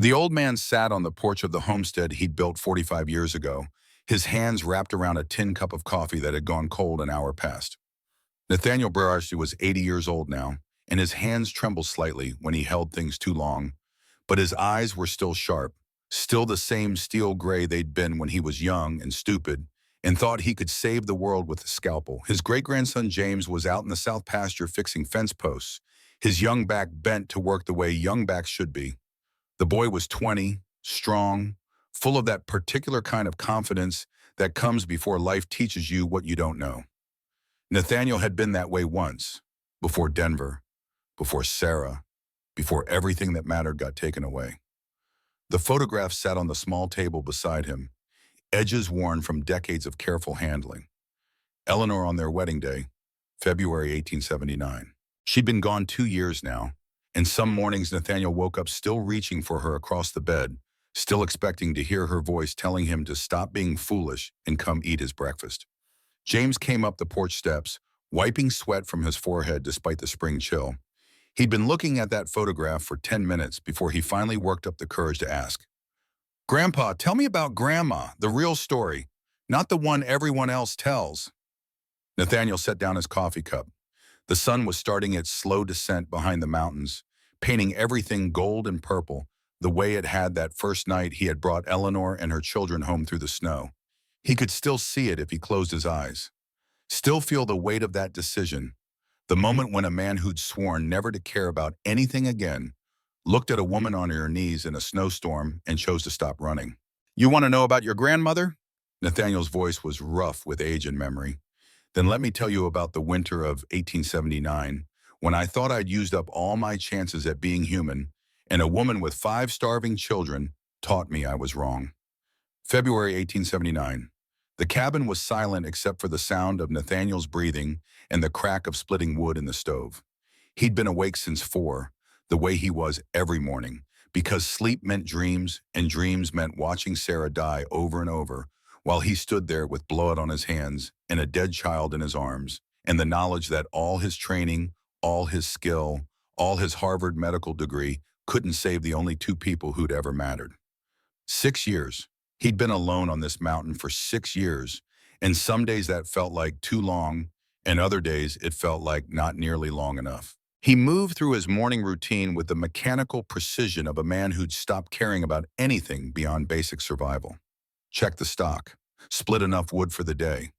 The old man sat on the porch of the homestead he'd built 45 years ago, his hands wrapped around a tin cup of coffee that had gone cold an hour past. Nathaniel Bararsi was 80 years old now, and his hands trembled slightly when he held things too long, but his eyes were still sharp, still the same steel gray they'd been when he was young and stupid, and thought he could save the world with a scalpel. His great-grandson James was out in the south pasture fixing fence posts, his young back bent to work the way young backs should be. The boy was 20, strong, full of that particular kind of confidence that comes before life teaches you what you don't know. Nathaniel had been that way once, before Denver, before Sarah, before everything that mattered got taken away. The photograph sat on the small table beside him, edges worn from decades of careful handling. Eleanor on their wedding day, February 1879. She'd been gone 2 years now, and some mornings Nathaniel woke up still reaching for her across the bed, still expecting to hear her voice telling him to stop being foolish and come eat his breakfast. James came up the porch steps, wiping sweat from his forehead despite the spring chill. He'd been looking at that photograph for 10 minutes before he finally worked up the courage to ask, "Grandpa, tell me about Grandma, the real story, not the one everyone else tells." Nathaniel set down his coffee cup. The sun was starting its slow descent behind the mountains, painting everything gold and purple, the way it had that first night he had brought Eleanor and her children home through the snow. He could still see it if he closed his eyes. Still feel the weight of that decision, the moment when a man who'd sworn never to care about anything again looked at a woman on her knees in a snowstorm and chose to stop running. "You want to know about your grandmother?" Nathaniel's voice was rough with age and memory. "Then let me tell you about the winter of 1879, when I thought I'd used up all my chances at being human, and a woman with 5 starving children taught me I was wrong." February 1879. The cabin was silent except for the sound of Nathaniel's breathing and the crack of splitting wood in the stove. He'd been awake since 4, the way he was every morning, because sleep meant dreams, and dreams meant watching Sarah die over and over, while he stood there with blood on his hands and a dead child in his arms, and the knowledge that all his training, all his skill, all his Harvard medical degree couldn't save the only 2 people who'd ever mattered. 6 years. He'd been alone on this mountain for 6 years, and some days that felt like too long, and other days it felt like not nearly long enough. He moved through his morning routine with the mechanical precision of a man who'd stopped caring about anything beyond basic survival. Check the stock, split enough wood for the day.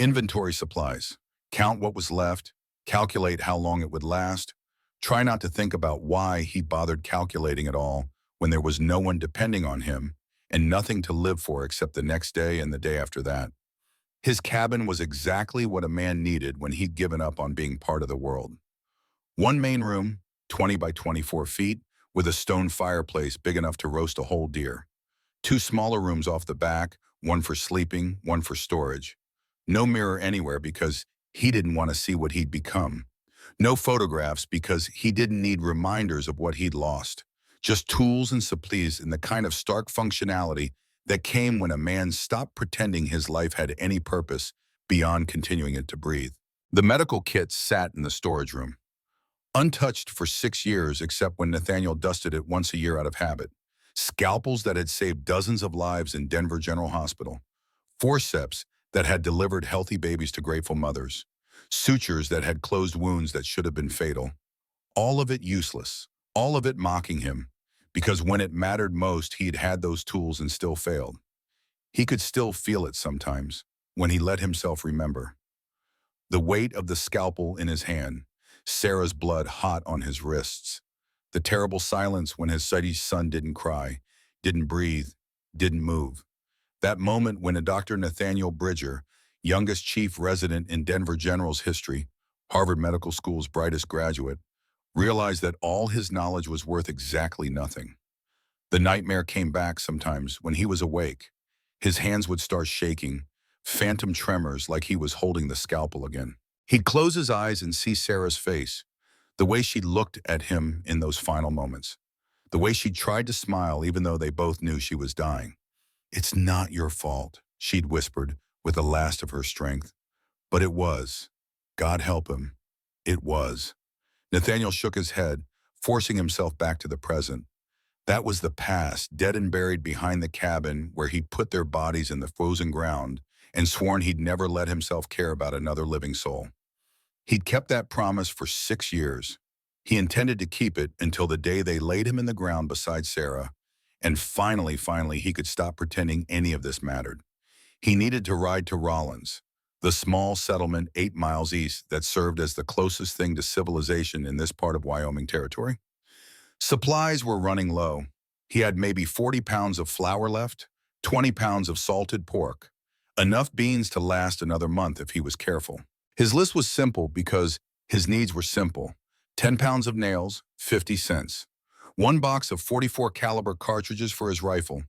Inventory supplies, count what was left, calculate how long it would last. Try not to think about why he bothered calculating at all when there was no one depending on him and nothing to live for except the next day and the day after that. His cabin was exactly what a man needed when he'd given up on being part of the world. One main room, 20 by 24 feet, with a stone fireplace big enough to roast a whole deer. 2 smaller rooms off the back, one for sleeping, one for storage. No mirror anywhere because he didn't want to see what he'd become. No photographs because he didn't need reminders of what he'd lost. Just tools and supplies and the kind of stark functionality that came when a man stopped pretending his life had any purpose beyond continuing it to breathe. The medical kit sat in the storage room, untouched for 6 years except when Nathaniel dusted it once a year out of habit. Scalpels that had saved dozens of lives in Denver General Hospital. Forceps that had delivered healthy babies to grateful mothers. Sutures that had closed wounds that should have been fatal. All of it useless. All of it mocking him, because when it mattered most, he'd had those tools and still failed. He could still feel it sometimes, when he let himself remember. The weight of the scalpel in his hand, Sarah's blood hot on his wrists, the terrible silence when his son didn't cry, didn't breathe, didn't move. That moment when a Dr. Nathaniel Bridger, youngest chief resident in Denver General's history, Harvard Medical School's brightest graduate, realized that all his knowledge was worth exactly nothing. The nightmare came back sometimes when he was awake. His hands would start shaking, phantom tremors like he was holding the scalpel again. He'd close his eyes and see Sarah's face, the way she looked at him in those final moments, the way she tried to smile even though they both knew she was dying. "It's not your fault," she'd whispered with the last of her strength. But it was. God help him. It was. Nathaniel shook his head, forcing himself back to the present. That was the past, dead and buried behind the cabin where he'd put their bodies in the frozen ground and sworn he'd never let himself care about another living soul. He'd kept that promise for 6 years. He intended to keep it until the day they laid him in the ground beside Sarah, and finally, he could stop pretending any of this mattered. He needed to ride to Rollins, the small settlement 8 miles east that served as the closest thing to civilization in this part of Wyoming territory. Supplies were running low. He had maybe 40 pounds of flour left, 20 pounds of salted pork, enough beans to last another month if he was careful. His list was simple because his needs were simple. 10 pounds of nails, 50 cents. One box of 44 caliber cartridges for his rifle,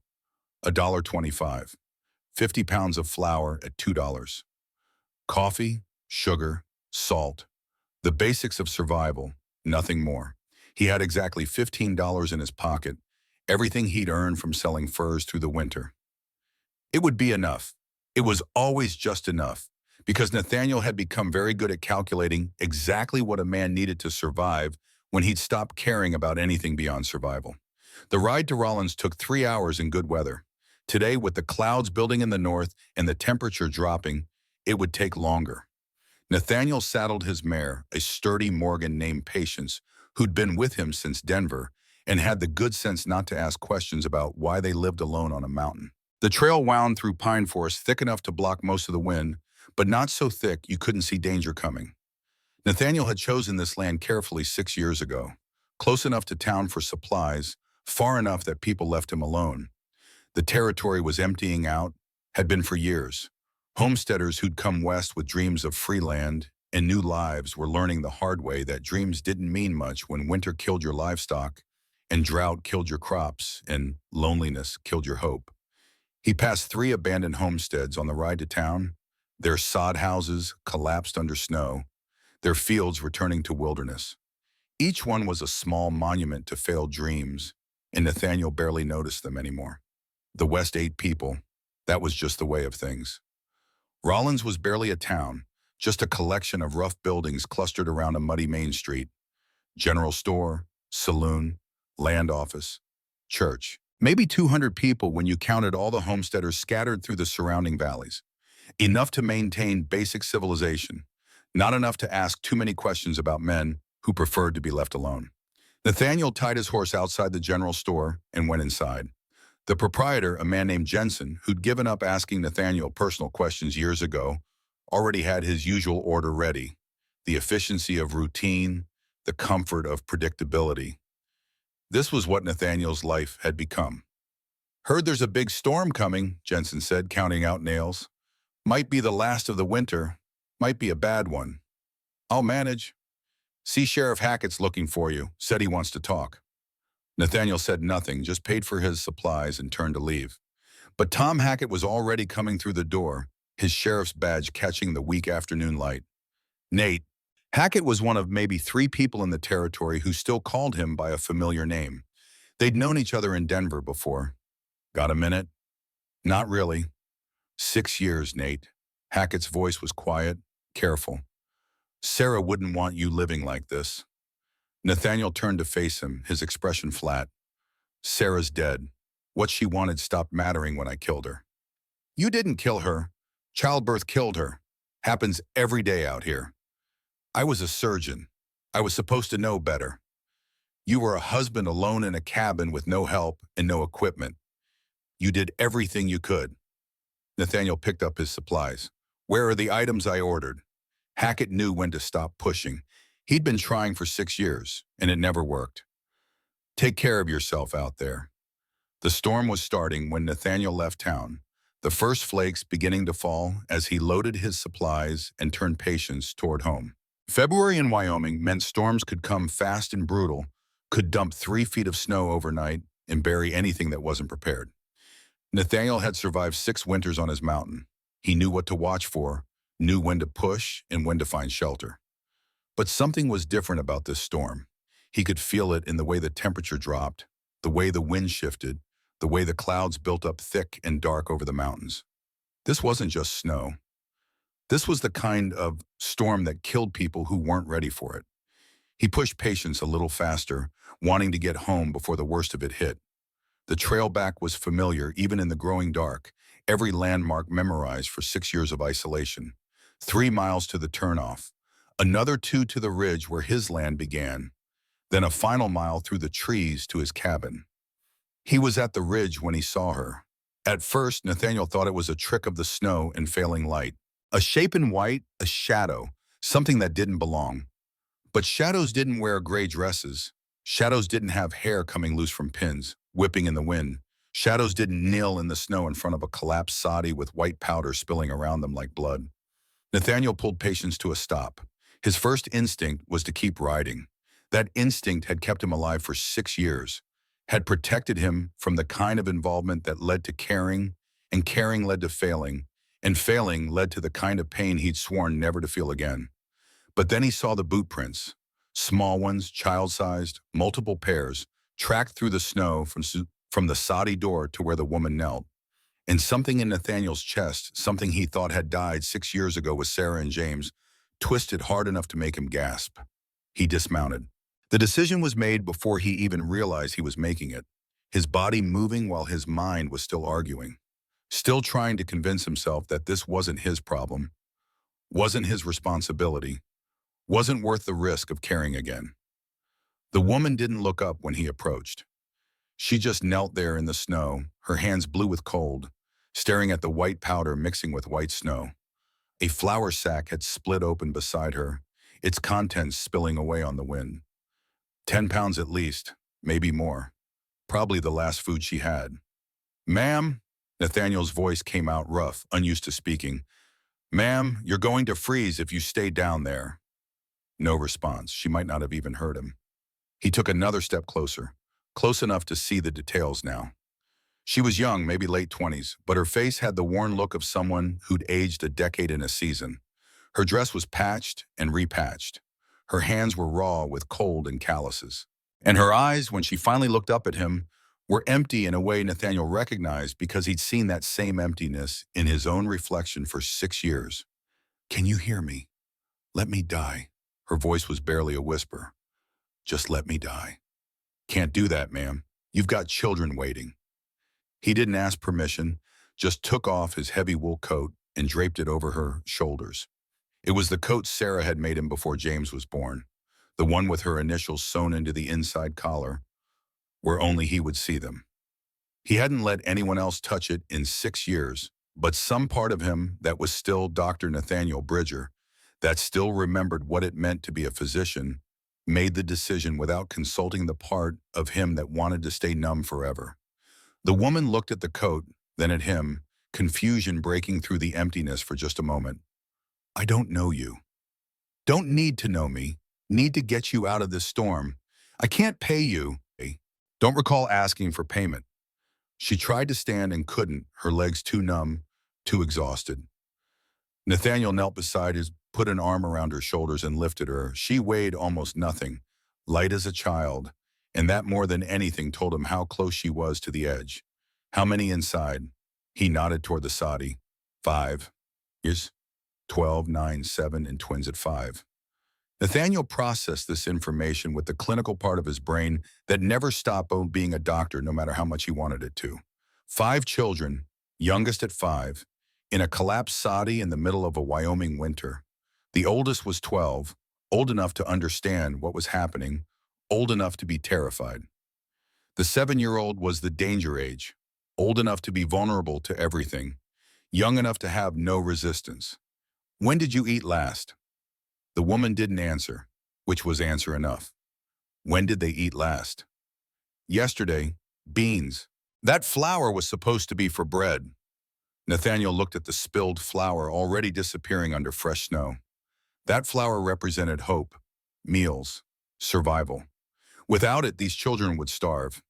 $1.25. 50 pounds of flour at $2. Coffee, sugar, salt. The basics of survival, nothing more. He had exactly $15 in his pocket, everything he'd earned from selling furs through the winter. It would be enough. It was always just enough, because Nathaniel had become very good at calculating exactly what a man needed to survive when he'd stopped caring about anything beyond survival. The ride to Rollins took 3 hours in good weather. Today, with the clouds building in the north and the temperature dropping, it would take longer. Nathaniel saddled his mare, a sturdy Morgan named Patience, who'd been with him since Denver and had the good sense not to ask questions about why they lived alone on a mountain. The trail wound through pine forest thick enough to block most of the wind, but not so thick you couldn't see danger coming. Nathaniel had chosen this land carefully 6 years ago, close enough to town for supplies, far enough that people left him alone. The territory was emptying out, had been for years. Homesteaders who'd come west with dreams of free land and new lives were learning the hard way that dreams didn't mean much when winter killed your livestock, and drought killed your crops, and loneliness killed your hope. He passed 3 abandoned homesteads on the ride to town, their sod houses collapsed under snow, their fields returning to wilderness. Each one was a small monument to failed dreams, and Nathaniel barely noticed them anymore. The West ate people. That was just the way of things. Rollins was barely a town, just a collection of rough buildings clustered around a muddy main street. General store, saloon, land office, church. Maybe 200 people when you counted all the homesteaders scattered through the surrounding valleys. Enough to maintain basic civilization, not enough to ask too many questions about men who preferred to be left alone. Nathaniel tied his horse outside the general store and went inside. The proprietor, a man named Jensen, who'd given up asking Nathaniel personal questions years ago, already had his usual order ready: the efficiency of routine, the comfort of predictability. This was what Nathaniel's life had become. "Heard there's a big storm coming," Jensen said, counting out nails. "Might be the last of the winter. Might be a bad one. I'll manage. See, Sheriff Hackett's looking for you. Said he wants to talk." Nathaniel said nothing, just paid for his supplies and turned to leave. But Tom Hackett was already coming through the door, his sheriff's badge catching the weak afternoon light. Nate. Hackett was one of maybe 3 people in the territory who still called him by a familiar name. They'd known each other in Denver before. "Got a minute?" "Not really." 6 years, Nate. Hackett's voice was quiet, careful. "Sarah wouldn't want you living like this." Nathaniel turned to face him, his expression flat. "Sarah's dead. What she wanted stopped mattering when I killed her." "You didn't kill her. Childbirth killed her. Happens every day out here." "I was a surgeon. I was supposed to know better." "You were a husband alone in a cabin with no help and no equipment. You did everything you could." Nathaniel picked up his supplies. "Where are the items I ordered?" Hackett knew when to stop pushing. He'd been trying for 6 years, and it never worked. "Take care of yourself out there." The storm was starting when Nathaniel left town, the first flakes beginning to fall as he loaded his supplies and turned Patience toward home. February in Wyoming meant storms could come fast and brutal, could dump 3 feet of snow overnight and bury anything that wasn't prepared. Nathaniel had survived 6 winters on his mountain. He knew what to watch for, knew when to push and when to find shelter. But something was different about this storm. He could feel it in the way the temperature dropped, the way the wind shifted, the way the clouds built up thick and dark over the mountains. This wasn't just snow. This was the kind of storm that killed people who weren't ready for it. He pushed Patience a little faster, wanting to get home before the worst of it hit. The trail back was familiar even in the growing dark, every landmark memorized for 6 years of isolation. 3 miles to the turnoff, another 2 to the ridge where his land began, then a final mile through the trees to his cabin. He was at the ridge when he saw her. At first, Nathaniel thought it was a trick of the snow and failing light. A shape in white, a shadow, something that didn't belong. But shadows didn't wear gray dresses. Shadows didn't have hair coming loose from pins, whipping in the wind. Shadows didn't kneel in the snow in front of a collapsed soddy with white powder spilling around them like blood. Nathaniel pulled Patience to a stop. His first instinct was to keep riding. That instinct had kept him alive for 6 years, had protected him from the kind of involvement that led to caring, and caring led to failing, and failing led to the kind of pain he'd sworn never to feel again. But then he saw the boot prints, small ones, child-sized, multiple pairs, tracked through the snow from the soddy door to where the woman knelt. And something in Nathaniel's chest, something he thought had died 6 years ago with Sarah and James, twisted hard enough to make him gasp. He dismounted. The decision was made before he even realized he was making it, his body moving while his mind was still arguing, still trying to convince himself that this wasn't his problem, wasn't his responsibility, wasn't worth the risk of caring again. The woman didn't look up when he approached. She just knelt there in the snow, her hands blue with cold, staring at the white powder mixing with white snow. A flour sack had split open beside her, its contents spilling away on the wind. 10 pounds at least, maybe more. Probably the last food she had. "Ma'am," Nathaniel's voice came out rough, unused to speaking. "Ma'am, you're going to freeze if you stay down there." No response. She might not have even heard him. He took another step closer, close enough to see the details now. She was young, maybe late 20s, but her face had the worn look of someone who'd aged a decade in a season. Her dress was patched and repatched. Her hands were raw with cold and calluses. And her eyes, when she finally looked up at him, were empty in a way Nathaniel recognized because he'd seen that same emptiness in his own reflection for 6 years. "Can you hear me? Let me die." Her voice was barely a whisper. "Just let me die." "Can't do that, ma'am. You've got children waiting." He didn't ask permission, just took off his heavy wool coat and draped it over her shoulders. It was the coat Sarah had made him before James was born, the one with her initials sewn into the inside collar, where only he would see them. He hadn't let anyone else touch it in 6 years, but some part of him that was still Dr. Nathaniel Bridger, that still remembered what it meant to be a physician, made the decision without consulting the part of him that wanted to stay numb forever. The woman looked at the coat, then at him, confusion breaking through the emptiness for just a moment. "I don't know you. Don't need to know me. Need to get you out of this storm. I can't pay you." Don't recall asking for payment. She tried to stand and couldn't, her legs too numb, too exhausted. Nathaniel knelt beside her, put an arm around her shoulders and lifted her. She weighed almost nothing, light as a child, and that more than anything told him how close she was to the edge. "How many inside?" He nodded toward the soddy. "5. Yes. 12, 9, 7, and twins at 5. Nathaniel processed this information with the clinical part of his brain that never stopped being a doctor no matter how much he wanted it to. 5 children, youngest at 5, in a collapsed soddy in the middle of a Wyoming winter. The oldest was 12, old enough to understand what was happening, old enough to be terrified. The 7-year-old was the danger age, old enough to be vulnerable to everything, young enough to have no resistance. "When did you eat last?" The woman didn't answer, which was answer enough. When did they eat last? "Yesterday. Beans. That flour was supposed to be for bread." Nathaniel looked at the spilled flour already disappearing under fresh snow. That flour represented hope, meals, survival. Without it, these children would starve.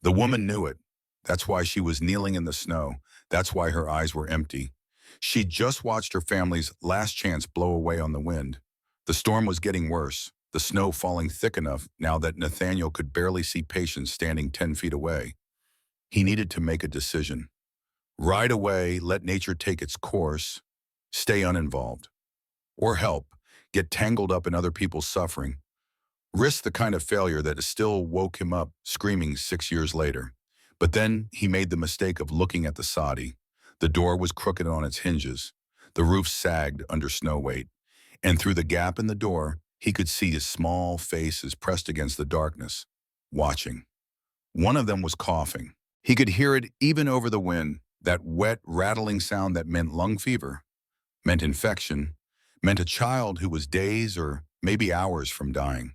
The woman knew it. That's why she was kneeling in the snow. That's why her eyes were empty. She'd just watched her family's last chance blow away on the wind. The storm was getting worse, the snow falling thick enough now that Nathaniel could barely see Patience standing 10 feet away. He needed to make a decision. Ride away, let nature take its course, stay uninvolved. Or help, get tangled up in other people's suffering. Risk the kind of failure that still woke him up screaming 6 years later. But then he made the mistake of looking at the soddy. The door was crooked on its hinges. The roof sagged under snow weight. And through the gap in the door, he could see his small faces pressed against the darkness, watching. One of them was coughing. He could hear it even over the wind, that wet, rattling sound that meant lung fever, meant infection, meant a child who was days or maybe hours from dying.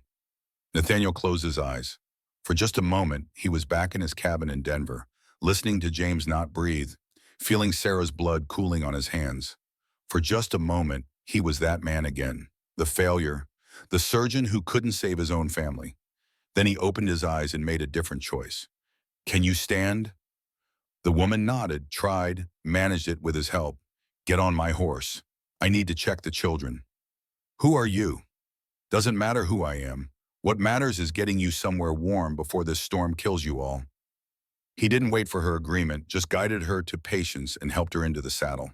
Nathaniel closed his eyes. For just a moment, he was back in his cabin in Denver, listening to James not breathe, feeling Sarah's blood cooling on his hands. For just a moment, he was that man again, the failure, the surgeon who couldn't save his own family. Then he opened his eyes and made a different choice. Can you stand? The woman nodded, tried, managed it with his help. Get on my horse. I need to check the children. Who are you? Doesn't matter who I am. What matters is getting you somewhere warm before this storm kills you all. He didn't wait for her agreement, just guided her to patience and helped her into the saddle.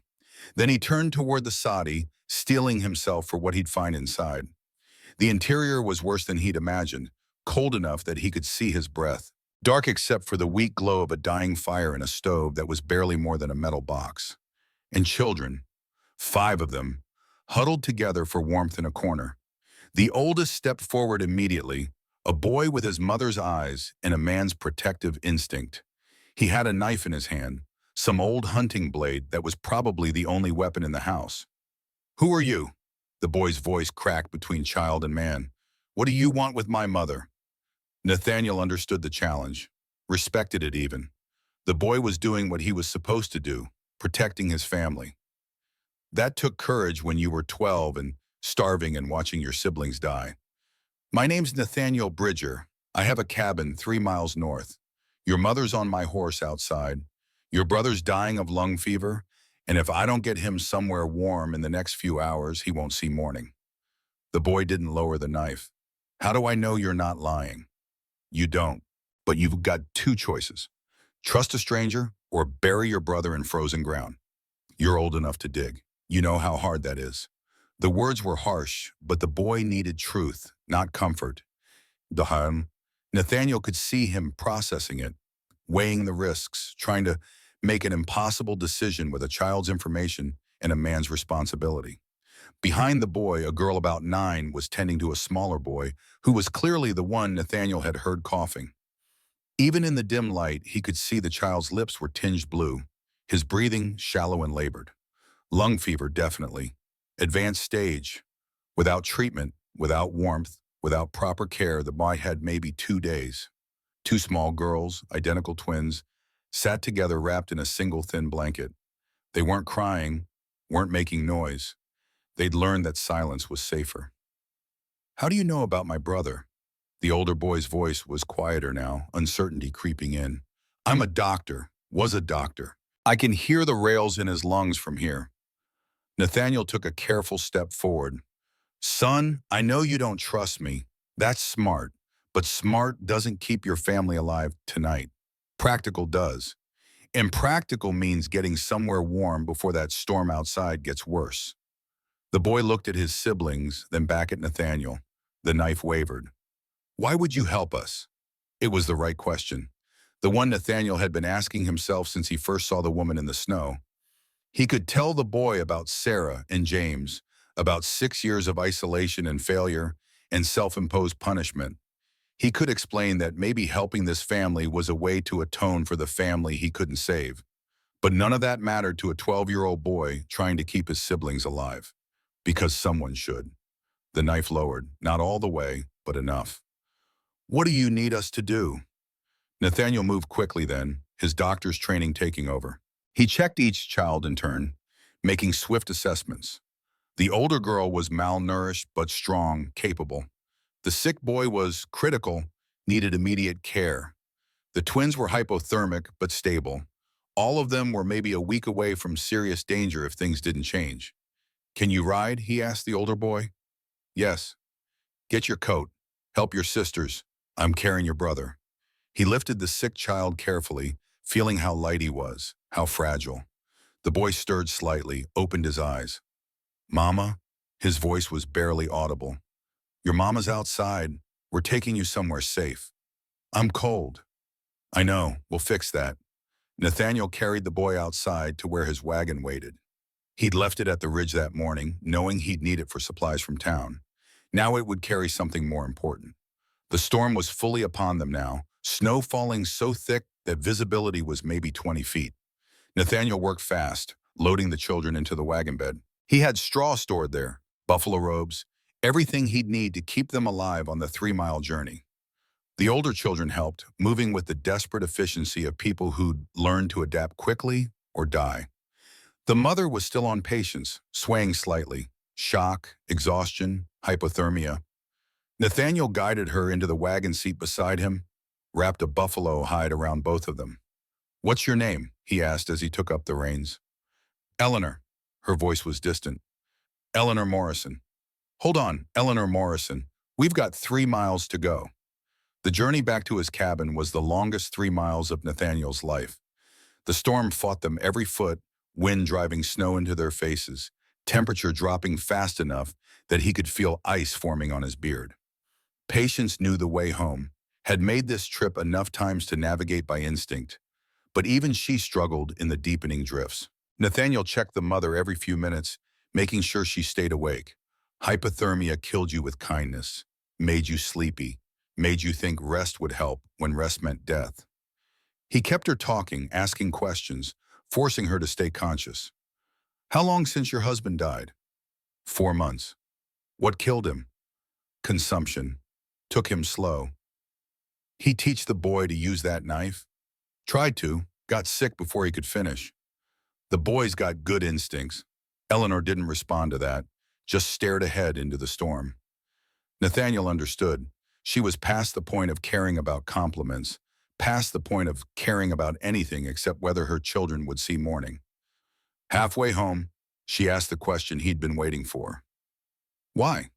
Then he turned toward the soddy, steeling himself for what he'd find inside. The interior was worse than he'd imagined, cold enough that he could see his breath, dark except for the weak glow of a dying fire in a stove that was barely more than a metal box. And children, 5 of them, huddled together for warmth in a corner. The oldest stepped forward immediately, a boy with his mother's eyes and a man's protective instinct. He had a knife in his hand, some old hunting blade that was probably the only weapon in the house. Who are you? The boy's voice cracked between child and man. What do you want with my mother? Nathaniel understood the challenge, respected it even. The boy was doing what he was supposed to do, protecting his family. That took courage when you were 12 and starving and watching your siblings die. My name's Nathaniel Bridger. I have a cabin 3 miles north. Your mother's on my horse outside. Your brother's dying of lung fever, and if I don't get him somewhere warm in the next few hours, he won't see morning. The boy didn't lower the knife. How do I know you're not lying? You don't, but you've got 2 choices. Trust a stranger or bury your brother in frozen ground. You're old enough to dig. You know how hard that is. The words were harsh, but the boy needed truth, not comfort. Nathaniel could see him processing it, weighing the risks, trying to make an impossible decision with a child's information and a man's responsibility. Behind the boy, a girl about 9 was tending to a smaller boy who was clearly the one Nathaniel had heard coughing. Even in the dim light, he could see the child's lips were tinged blue, his breathing shallow and labored. Lung fever, definitely. Advanced stage. Without treatment, without warmth, without proper care, the boy had maybe 2 days. 2 small girls, identical twins, sat together wrapped in a single thin blanket. They weren't crying, weren't making noise. They'd learned that silence was safer. How do you know about my brother? The older boy's voice was quieter now, uncertainty creeping in. I'm a doctor, was a doctor. I can hear the rails in his lungs from here. Nathaniel took a careful step forward. Son, I know you don't trust me. That's smart, but smart doesn't keep your family alive tonight. Practical does. And practical means getting somewhere warm before that storm outside gets worse. The boy looked at his siblings, then back at Nathaniel. The knife wavered. Why would you help us? It was the right question. The one Nathaniel had been asking himself since he first saw the woman in the snow. He could tell the boy about Sarah and James, about 6 years of isolation and failure and self-imposed punishment. He could explain that maybe helping this family was a way to atone for the family he couldn't save. But none of that mattered to a 12-year-old boy trying to keep his siblings alive. Because someone should. The knife lowered, not all the way, but enough. What do you need us to do? Nathaniel moved quickly then, his doctor's training taking over. He checked each child in turn, making swift assessments. The older girl was malnourished but strong, capable. The sick boy was critical, needed immediate care. The twins were hypothermic but stable. All of them were maybe a week away from serious danger if things didn't change. Can you ride? He asked the older boy. Yes. Get your coat. Help your sisters. I'm carrying your brother. He lifted the sick child carefully, feeling how light he was, how fragile. The boy stirred slightly, opened his eyes. Mama? His voice was barely audible. Your mama's outside. We're taking you somewhere safe. I'm cold. I know, we'll fix that. Nathaniel carried the boy outside to where his wagon waited. He'd left it at the ridge that morning, knowing he'd need it for supplies from town. Now it would carry something more important. The storm was fully upon them now, snow falling so thick that visibility was maybe 20 feet. Nathaniel worked fast, loading the children into the wagon bed. He had straw stored there, buffalo robes, everything he'd need to keep them alive on the 3-mile journey. The older children helped, moving with the desperate efficiency of people who'd learned to adapt quickly or die. The mother was still on patience, swaying slightly. Shock, exhaustion, hypothermia. Nathaniel guided her into the wagon seat beside him, wrapped a buffalo hide around both of them. "What's your name?" he asked as he took up the reins. "Eleanor." Her voice was distant. "Eleanor Morrison." "Hold on, Eleanor Morrison. We've got 3 miles to go." The journey back to his cabin was the longest 3 miles of Nathaniel's life. The storm fought them every foot, wind driving snow into their faces, temperature dropping fast enough that he could feel ice forming on his beard. Patience knew the way home, had made this trip enough times to navigate by instinct, but even she struggled in the deepening drifts. Nathaniel checked the mother every few minutes, making sure she stayed awake. Hypothermia killed you with kindness, made you sleepy, made you think rest would help when rest meant death. He kept her talking, asking questions, forcing her to stay conscious. "How long since your husband died?" 4 months. "What killed him?" "Consumption. Took him slow." "He teach the boy to use that knife?" "Tried to. Got sick before he could finish." "The boy's got good instincts." Eleanor didn't respond to that, just stared ahead into the storm. Nathaniel understood. She was past the point of caring about compliments, past the point of caring about anything except whether her children would see morning. Halfway home, she asked the question he'd been waiting for. "Why?"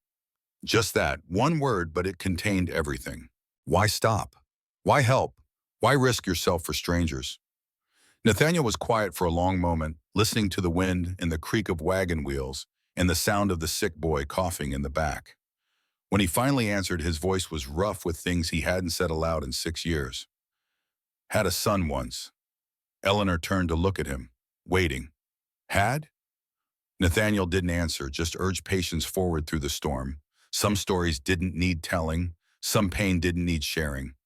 Just that, one word, but it contained everything. Why stop? Why help? Why risk yourself for strangers? Nathaniel was quiet for a long moment, listening to the wind and the creak of wagon wheels and the sound of the sick boy coughing in the back. When he finally answered, his voice was rough with things he hadn't said aloud in 6 years. "Had a son once." Eleanor turned to look at him, waiting. "Had?" Nathaniel didn't answer, just urged patience forward through the storm. Some stories didn't need telling, some pain didn't need sharing.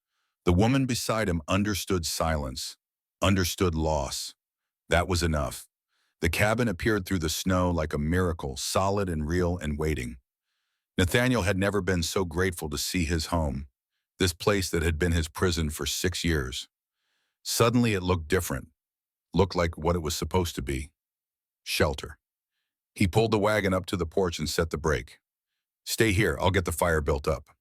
The woman beside him understood silence, understood loss. That was enough. The cabin appeared through the snow like a miracle, solid and real and waiting. Nathaniel had never been so grateful to see his home, this place that had been his prison for 6 years. Suddenly it looked different, looked like what it was supposed to be. Shelter. He pulled the wagon up to the porch and set the brake. "Stay here, I'll get the fire built up."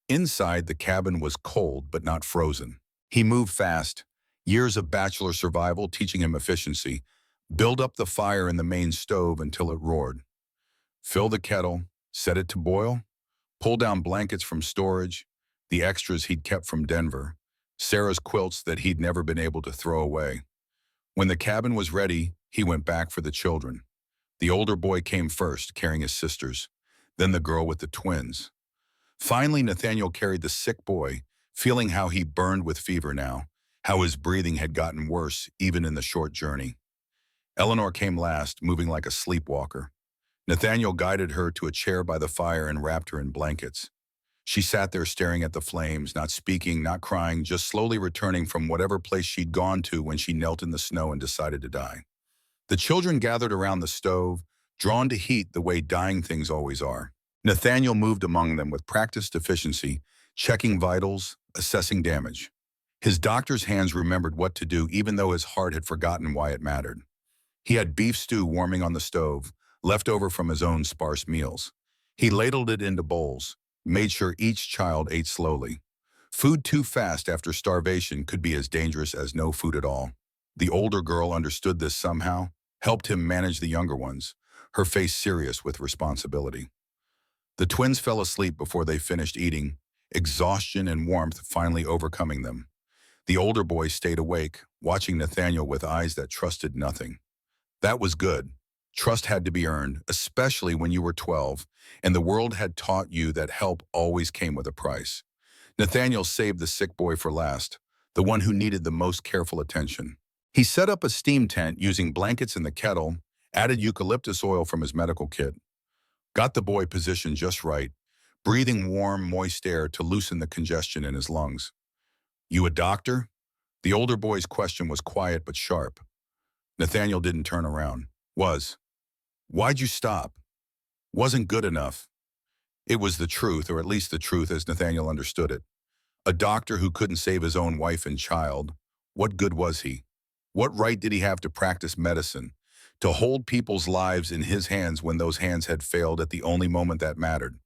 Inside, the cabin was cold but not frozen. He moved fast, years of bachelor survival teaching him efficiency. Build up the fire in the main stove until it roared. Fill the kettle, set it to boil, pull down blankets from storage, the extras he'd kept from Denver, Sarah's quilts that he'd never been able to throw away. When the cabin was ready, he went back for the children. The older boy came first, carrying his sisters, then the girl with the twins. Finally, Nathaniel carried the sick boy, feeling how he burned with fever now, how his breathing had gotten worse even in the short journey. Eleanor came last, moving like a sleepwalker. Nathaniel guided her to a chair by the fire and wrapped her in blankets. She sat there staring at the flames, not speaking, not crying, just slowly returning from whatever place she'd gone to when she knelt in the snow and decided to die. The children gathered around the stove, drawn to heat the way dying things always are. Nathaniel moved among them with practiced efficiency, checking vitals, assessing damage. His doctor's hands remembered what to do even though his heart had forgotten why it mattered. He had beef stew warming on the stove, left over from his own sparse meals. He ladled it into bowls, made sure each child ate slowly. Food too fast after starvation could be as dangerous as no food at all. The older girl understood this somehow, helped him manage the younger ones, her face serious with responsibility. The twins fell asleep before they finished eating, exhaustion and warmth finally overcoming them. The older boy stayed awake, watching Nathaniel with eyes that trusted nothing. That was good. Trust had to be earned, especially when you were 12, and the world had taught you that help always came with a price. Nathaniel saved the sick boy for last, the one who needed the most careful attention. He set up a steam tent using blankets in the kettle, added eucalyptus oil from his medical kit, got the boy positioned just right, breathing warm, moist air to loosen the congestion in his lungs. "You a doctor?" The older boy's question was quiet but sharp. Nathaniel didn't turn around. "Was. Why'd you stop?" "Wasn't good enough." It was the truth, or at least the truth as Nathaniel understood it. A doctor who couldn't save his own wife and child. What good was he? What right did he have to practice medicine, to hold people's lives in his hands when those hands had failed at the only moment that mattered?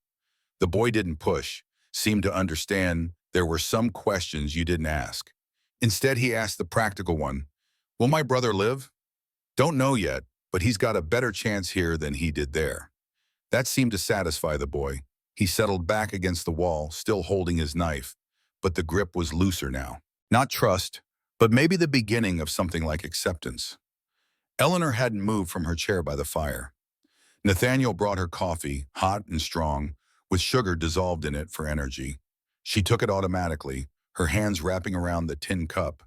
The boy didn't push, seemed to understand there were some questions you didn't ask. Instead, he asked the practical one, "Will my brother live?" "Don't know yet, but he's got a better chance here than he did there." That seemed to satisfy the boy. He settled back against the wall, still holding his knife, but the grip was looser now. Not trust, but maybe the beginning of something like acceptance. Eleanor hadn't moved from her chair by the fire. Nathaniel brought her coffee, hot and strong, with sugar dissolved in it for energy. She took it automatically, her hands wrapping around the tin cup,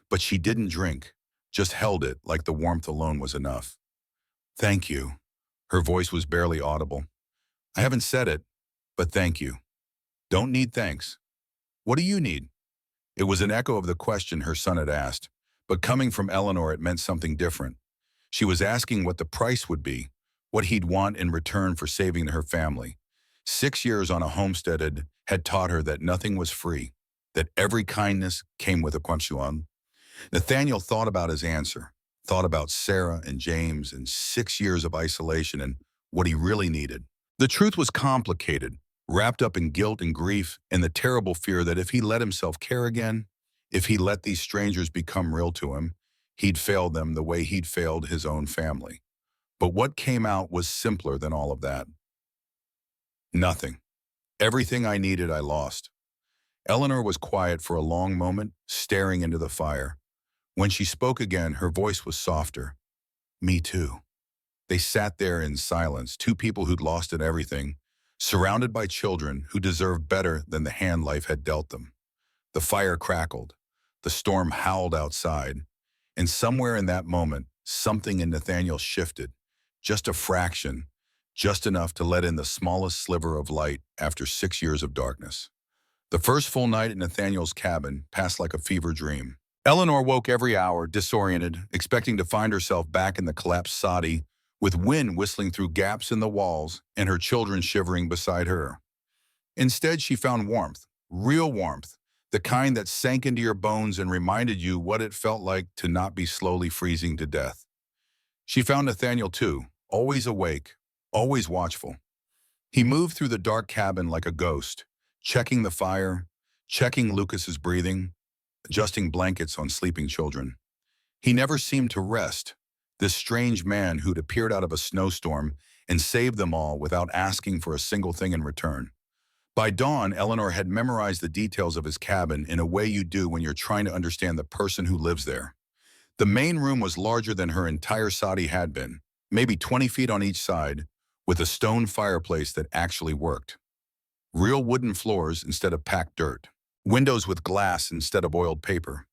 but she didn't drink, just held it like the warmth alone was enough. "Thank you." Her voice was barely audible. "I haven't said it, but thank you." "Don't need thanks." "What do you need?" It was an echo of the question her son had asked, but coming from Eleanor it meant something different. She was asking what the price would be, what he'd want in return for saving her family. 6 years on a homestead had taught her that nothing was free, that every kindness came with a consequence. Nathaniel thought about his answer, thought about Sarah and James and 6 years of isolation and what he really needed. The truth was complicated, wrapped up in guilt and grief and the terrible fear that if he let himself care again, if he let these strangers become real to him, he'd fail them the way he'd failed his own family. But what came out was simpler than all of that. "Nothing. Everything I needed I lost." Eleanor was quiet for a long moment, staring into the fire. When she spoke again, her voice was softer. "Me too." They sat there in silence, two people who'd lost it everything, surrounded by children who deserved better than the hand life had dealt them. The fire crackled. The storm howled outside. And somewhere in that moment, something in Nathaniel shifted. Just a fraction, just enough to let in the smallest sliver of light after 6 years of darkness. The first full night at Nathaniel's cabin passed like a fever dream. Eleanor woke every hour, disoriented, expecting to find herself back in the collapsed soddy, with wind whistling through gaps in the walls and her children shivering beside her. Instead, she found warmth, real warmth, the kind that sank into your bones and reminded you what it felt like to not be slowly freezing to death. She found Nathaniel too, always awake, always watchful. He moved through the dark cabin like a ghost, checking the fire, checking Lucas's breathing, adjusting blankets on sleeping children. He never seemed to rest, this strange man who'd appeared out of a snowstorm and saved them all without asking for a single thing in return. By dawn, Eleanor had memorized the details of his cabin in a way you do when you're trying to understand the person who lives there. The main room was larger than her entire soddy had been, maybe 20 feet on each side, with a stone fireplace that actually worked. Real wooden floors instead of packed dirt. Windows with glass instead of oiled paper.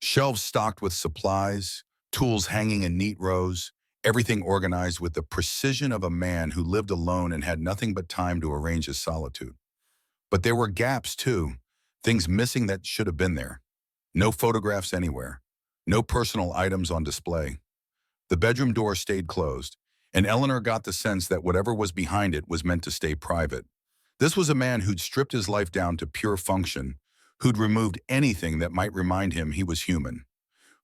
Shelves stocked with supplies, tools hanging in neat rows, everything organized with the precision of a man who lived alone and had nothing but time to arrange his solitude. But there were gaps too, things missing that should have been there. No photographs anywhere, no personal items on display. The bedroom door stayed closed, and Eleanor got the sense that whatever was behind it was meant to stay private. This was a man who'd stripped his life down to pure function, who'd removed anything that might remind him he was human.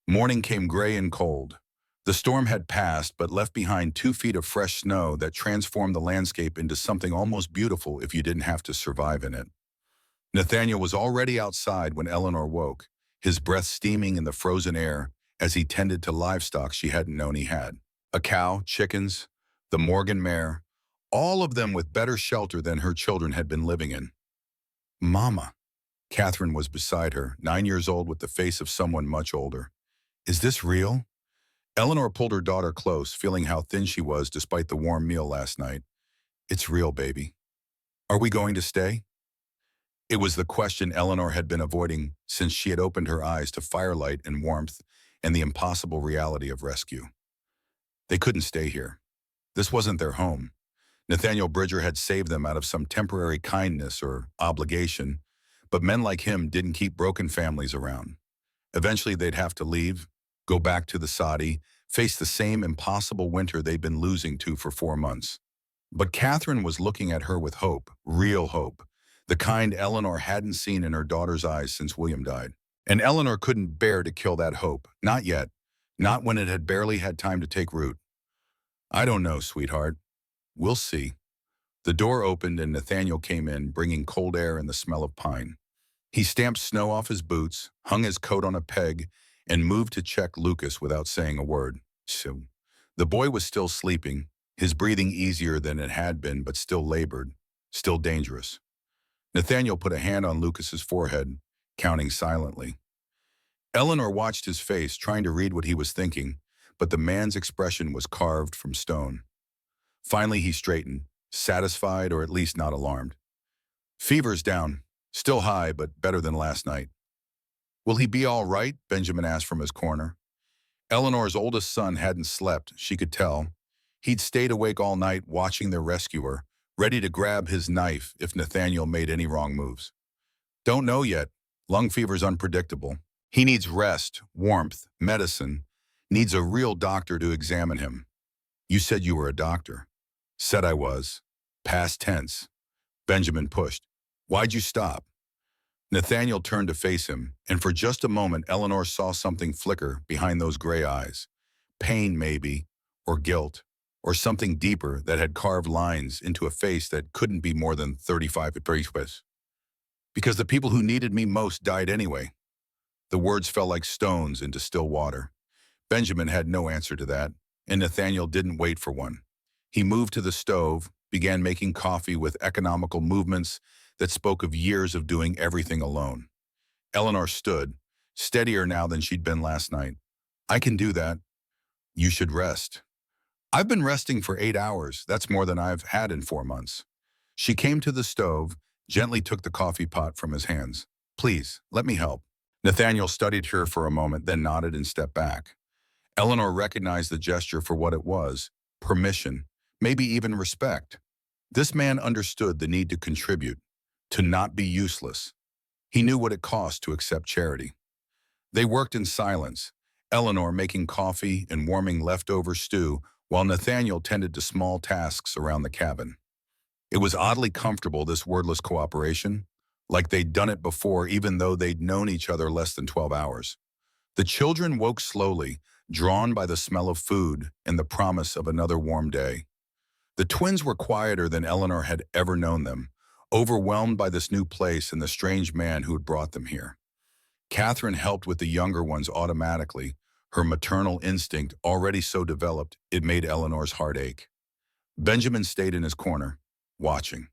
Morning came gray and cold. The storm had passed but left behind 2 feet of fresh snow that transformed the landscape into something almost beautiful if you didn't have to survive in it. Nathaniel was already outside when Eleanor woke, his breath steaming in the frozen air as he tended to livestock she hadn't known he had. A cow, chickens, the Morgan mare, all of them with better shelter than her children had been living in. "Mama." Catherine was beside her, 9 years old with the face of someone much older. "Is this real?" Eleanor pulled her daughter close, feeling how thin she was despite the warm meal last night. "It's real, baby." "Are we going to stay?" It was the question Eleanor had been avoiding since she had opened her eyes to firelight and warmth and the impossible reality of rescue. They couldn't stay here. This wasn't their home. Nathaniel Bridger had saved them out of some temporary kindness or obligation, but men like him didn't keep broken families around. Eventually they'd have to leave, go back to the Saudi, face the same impossible winter they'd been losing to for 4 months. But Catherine was looking at her with hope, real hope, the kind Eleanor hadn't seen in her daughter's eyes since William died. And Eleanor couldn't bear to kill that hope, not yet, not when it had barely had time to take root. I don't know, sweetheart. We'll see. The door opened and Nathaniel came in, bringing cold air and the smell of pine. He stamped snow off his boots, hung his coat on a peg, and moved to check Lucas without saying a word. So, the boy was still sleeping, his breathing easier than it had been, but still labored, still dangerous. Nathaniel put a hand on Lucas's forehead, counting silently. Eleanor watched his face, trying to read what he was thinking, but the man's expression was carved from stone. Finally, he straightened, satisfied or at least not alarmed. Fever's down, still high, but better than last night. Will he be all right? Benjamin asked from his corner. Eleanor's oldest son hadn't slept, she could tell. He'd stayed awake all night watching their rescuer, ready to grab his knife if Nathaniel made any wrong moves. Don't know yet. Lung fever's unpredictable. He needs rest, warmth, medicine, needs a real doctor to examine him. You said you were a doctor. Said I was. Past tense. Benjamin pushed. Why'd you stop? Nathaniel turned to face him, and for just a moment Eleanor saw something flicker behind those gray eyes. Pain, maybe, or guilt, or something deeper that had carved lines into a face that couldn't be more than 35 degrees. Because the people who needed me most died anyway. The words fell like stones into still water. Benjamin had no answer to that, and Nathaniel didn't wait for one. He moved to the stove, began making coffee with economical movements that spoke of years of doing everything alone. Eleanor stood, steadier now than she'd been last night. I can do that. You should rest. I've been resting for 8 hours. That's more than I've had in 4 months. She came to the stove, gently took the coffee pot from his hands. Please, let me help. Nathaniel studied her for a moment, then nodded and stepped back. Eleanor recognized the gesture for what it was, permission, maybe even respect. This man understood the need to contribute, to not be useless. He knew what it cost to accept charity. They worked in silence, Eleanor making coffee and warming leftover stew, while Nathaniel tended to small tasks around the cabin. It was oddly comfortable, this wordless cooperation, like they'd done it before even though they'd known each other less than 12 hours. The children woke slowly, drawn by the smell of food and the promise of another warm day. The twins were quieter than Eleanor had ever known them, overwhelmed by this new place and the strange man who had brought them here. Catherine helped with the younger ones automatically, her maternal instinct already so developed it made Eleanor's heart ache. Benjamin stayed in his corner, watching.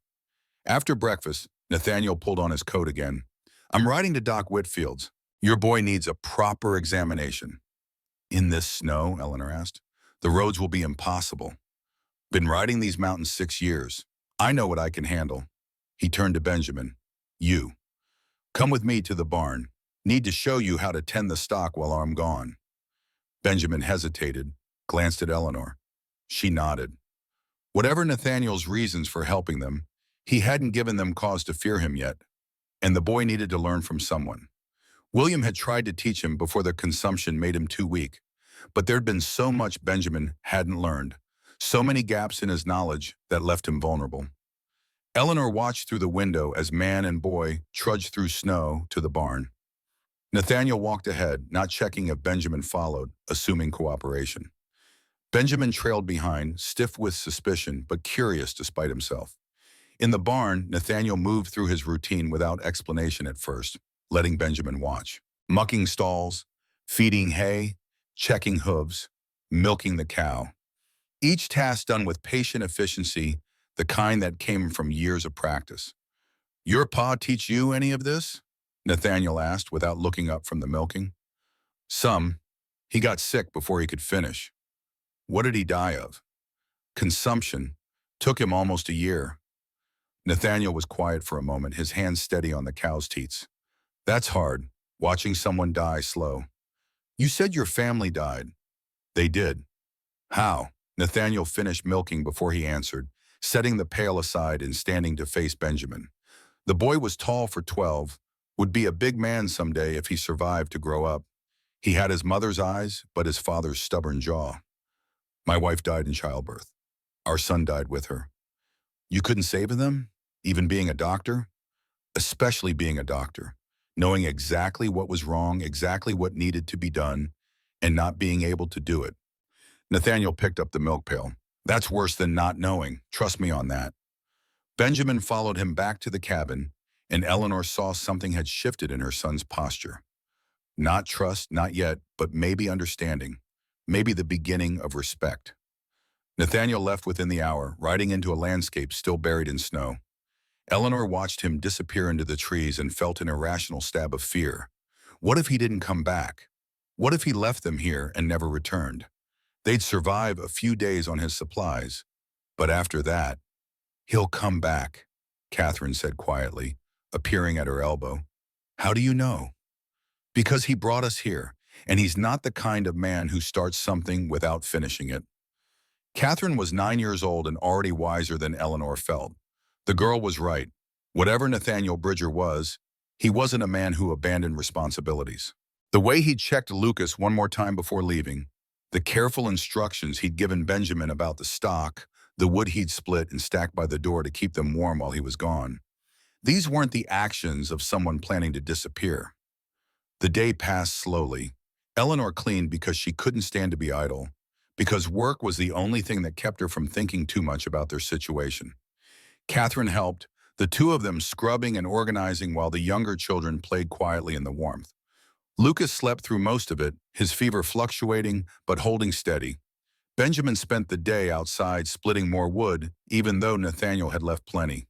After breakfast, Nathaniel pulled on his coat again. I'm riding to Doc Whitfield's. Your boy needs a proper examination. In this snow? Eleanor asked. The roads will be impossible. Been riding these mountains 6 years. I know what I can handle. He turned to Benjamin. You. Come with me to the barn. Need to show you how to tend the stock while I'm gone. Benjamin hesitated, glanced at Eleanor. She nodded. Whatever Nathaniel's reasons for helping them, he hadn't given them cause to fear him yet, and the boy needed to learn from someone. William had tried to teach him before the consumption made him too weak, but there'd been so much Benjamin hadn't learned, so many gaps in his knowledge that left him vulnerable. Eleanor watched through the window as man and boy trudged through snow to the barn. Nathaniel walked ahead, not checking if Benjamin followed, assuming cooperation. Benjamin trailed behind, stiff with suspicion, but curious despite himself. In the barn, Nathaniel moved through his routine without explanation at first, letting Benjamin watch. Mucking stalls, feeding hay, checking hooves, milking the cow. Each task done with patient efficiency, the kind that came from years of practice. Your pa teach you any of this? Nathaniel asked without looking up from the milking. Some. He got sick before he could finish. What did he die of? Consumption. Took him almost a year. Nathaniel was quiet for a moment, his hands steady on the cow's teats. That's hard, watching someone die slow. You said your family died. They did. How? Nathaniel finished milking before he answered, setting the pail aside and standing to face Benjamin. The boy was tall for 12, would be a big man someday if he survived to grow up. He had his mother's eyes, but his father's stubborn jaw. My wife died in childbirth. Our son died with her. You couldn't save them? Even being a doctor? Especially being a doctor. Knowing exactly what was wrong, exactly what needed to be done, and not being able to do it. Nathaniel picked up the milk pail. That's worse than not knowing. Trust me on that. Benjamin followed him back to the cabin, and Eleanor saw something had shifted in her son's posture. Not trust, not yet, but maybe understanding. Maybe the beginning of respect. Nathaniel left within the hour, riding into a landscape still buried in snow. Eleanor watched him disappear into the trees and felt an irrational stab of fear. What if he didn't come back? What if he left them here and never returned? They'd survive a few days on his supplies. But after that, he'll come back, Catherine said quietly, appearing at her elbow. How do you know? Because he brought us here, and he's not the kind of man who starts something without finishing it. Catherine was 9 years old and already wiser than Eleanor felt. The girl was right. Whatever Nathaniel Bridger was, he wasn't a man who abandoned responsibilities. The way he'd checked Lucas one more time before leaving, the careful instructions he'd given Benjamin about the stock, the wood he'd split and stacked by the door to keep them warm while he was gone. These weren't the actions of someone planning to disappear. The day passed slowly. Eleanor cleaned because she couldn't stand to be idle, because work was the only thing that kept her from thinking too much about their situation. Catherine helped, the two of them scrubbing and organizing while the younger children played quietly in the warmth. Lucas slept through most of it, his fever fluctuating but holding steady. Benjamin spent the day outside splitting more wood, even though Nathaniel had left plenty.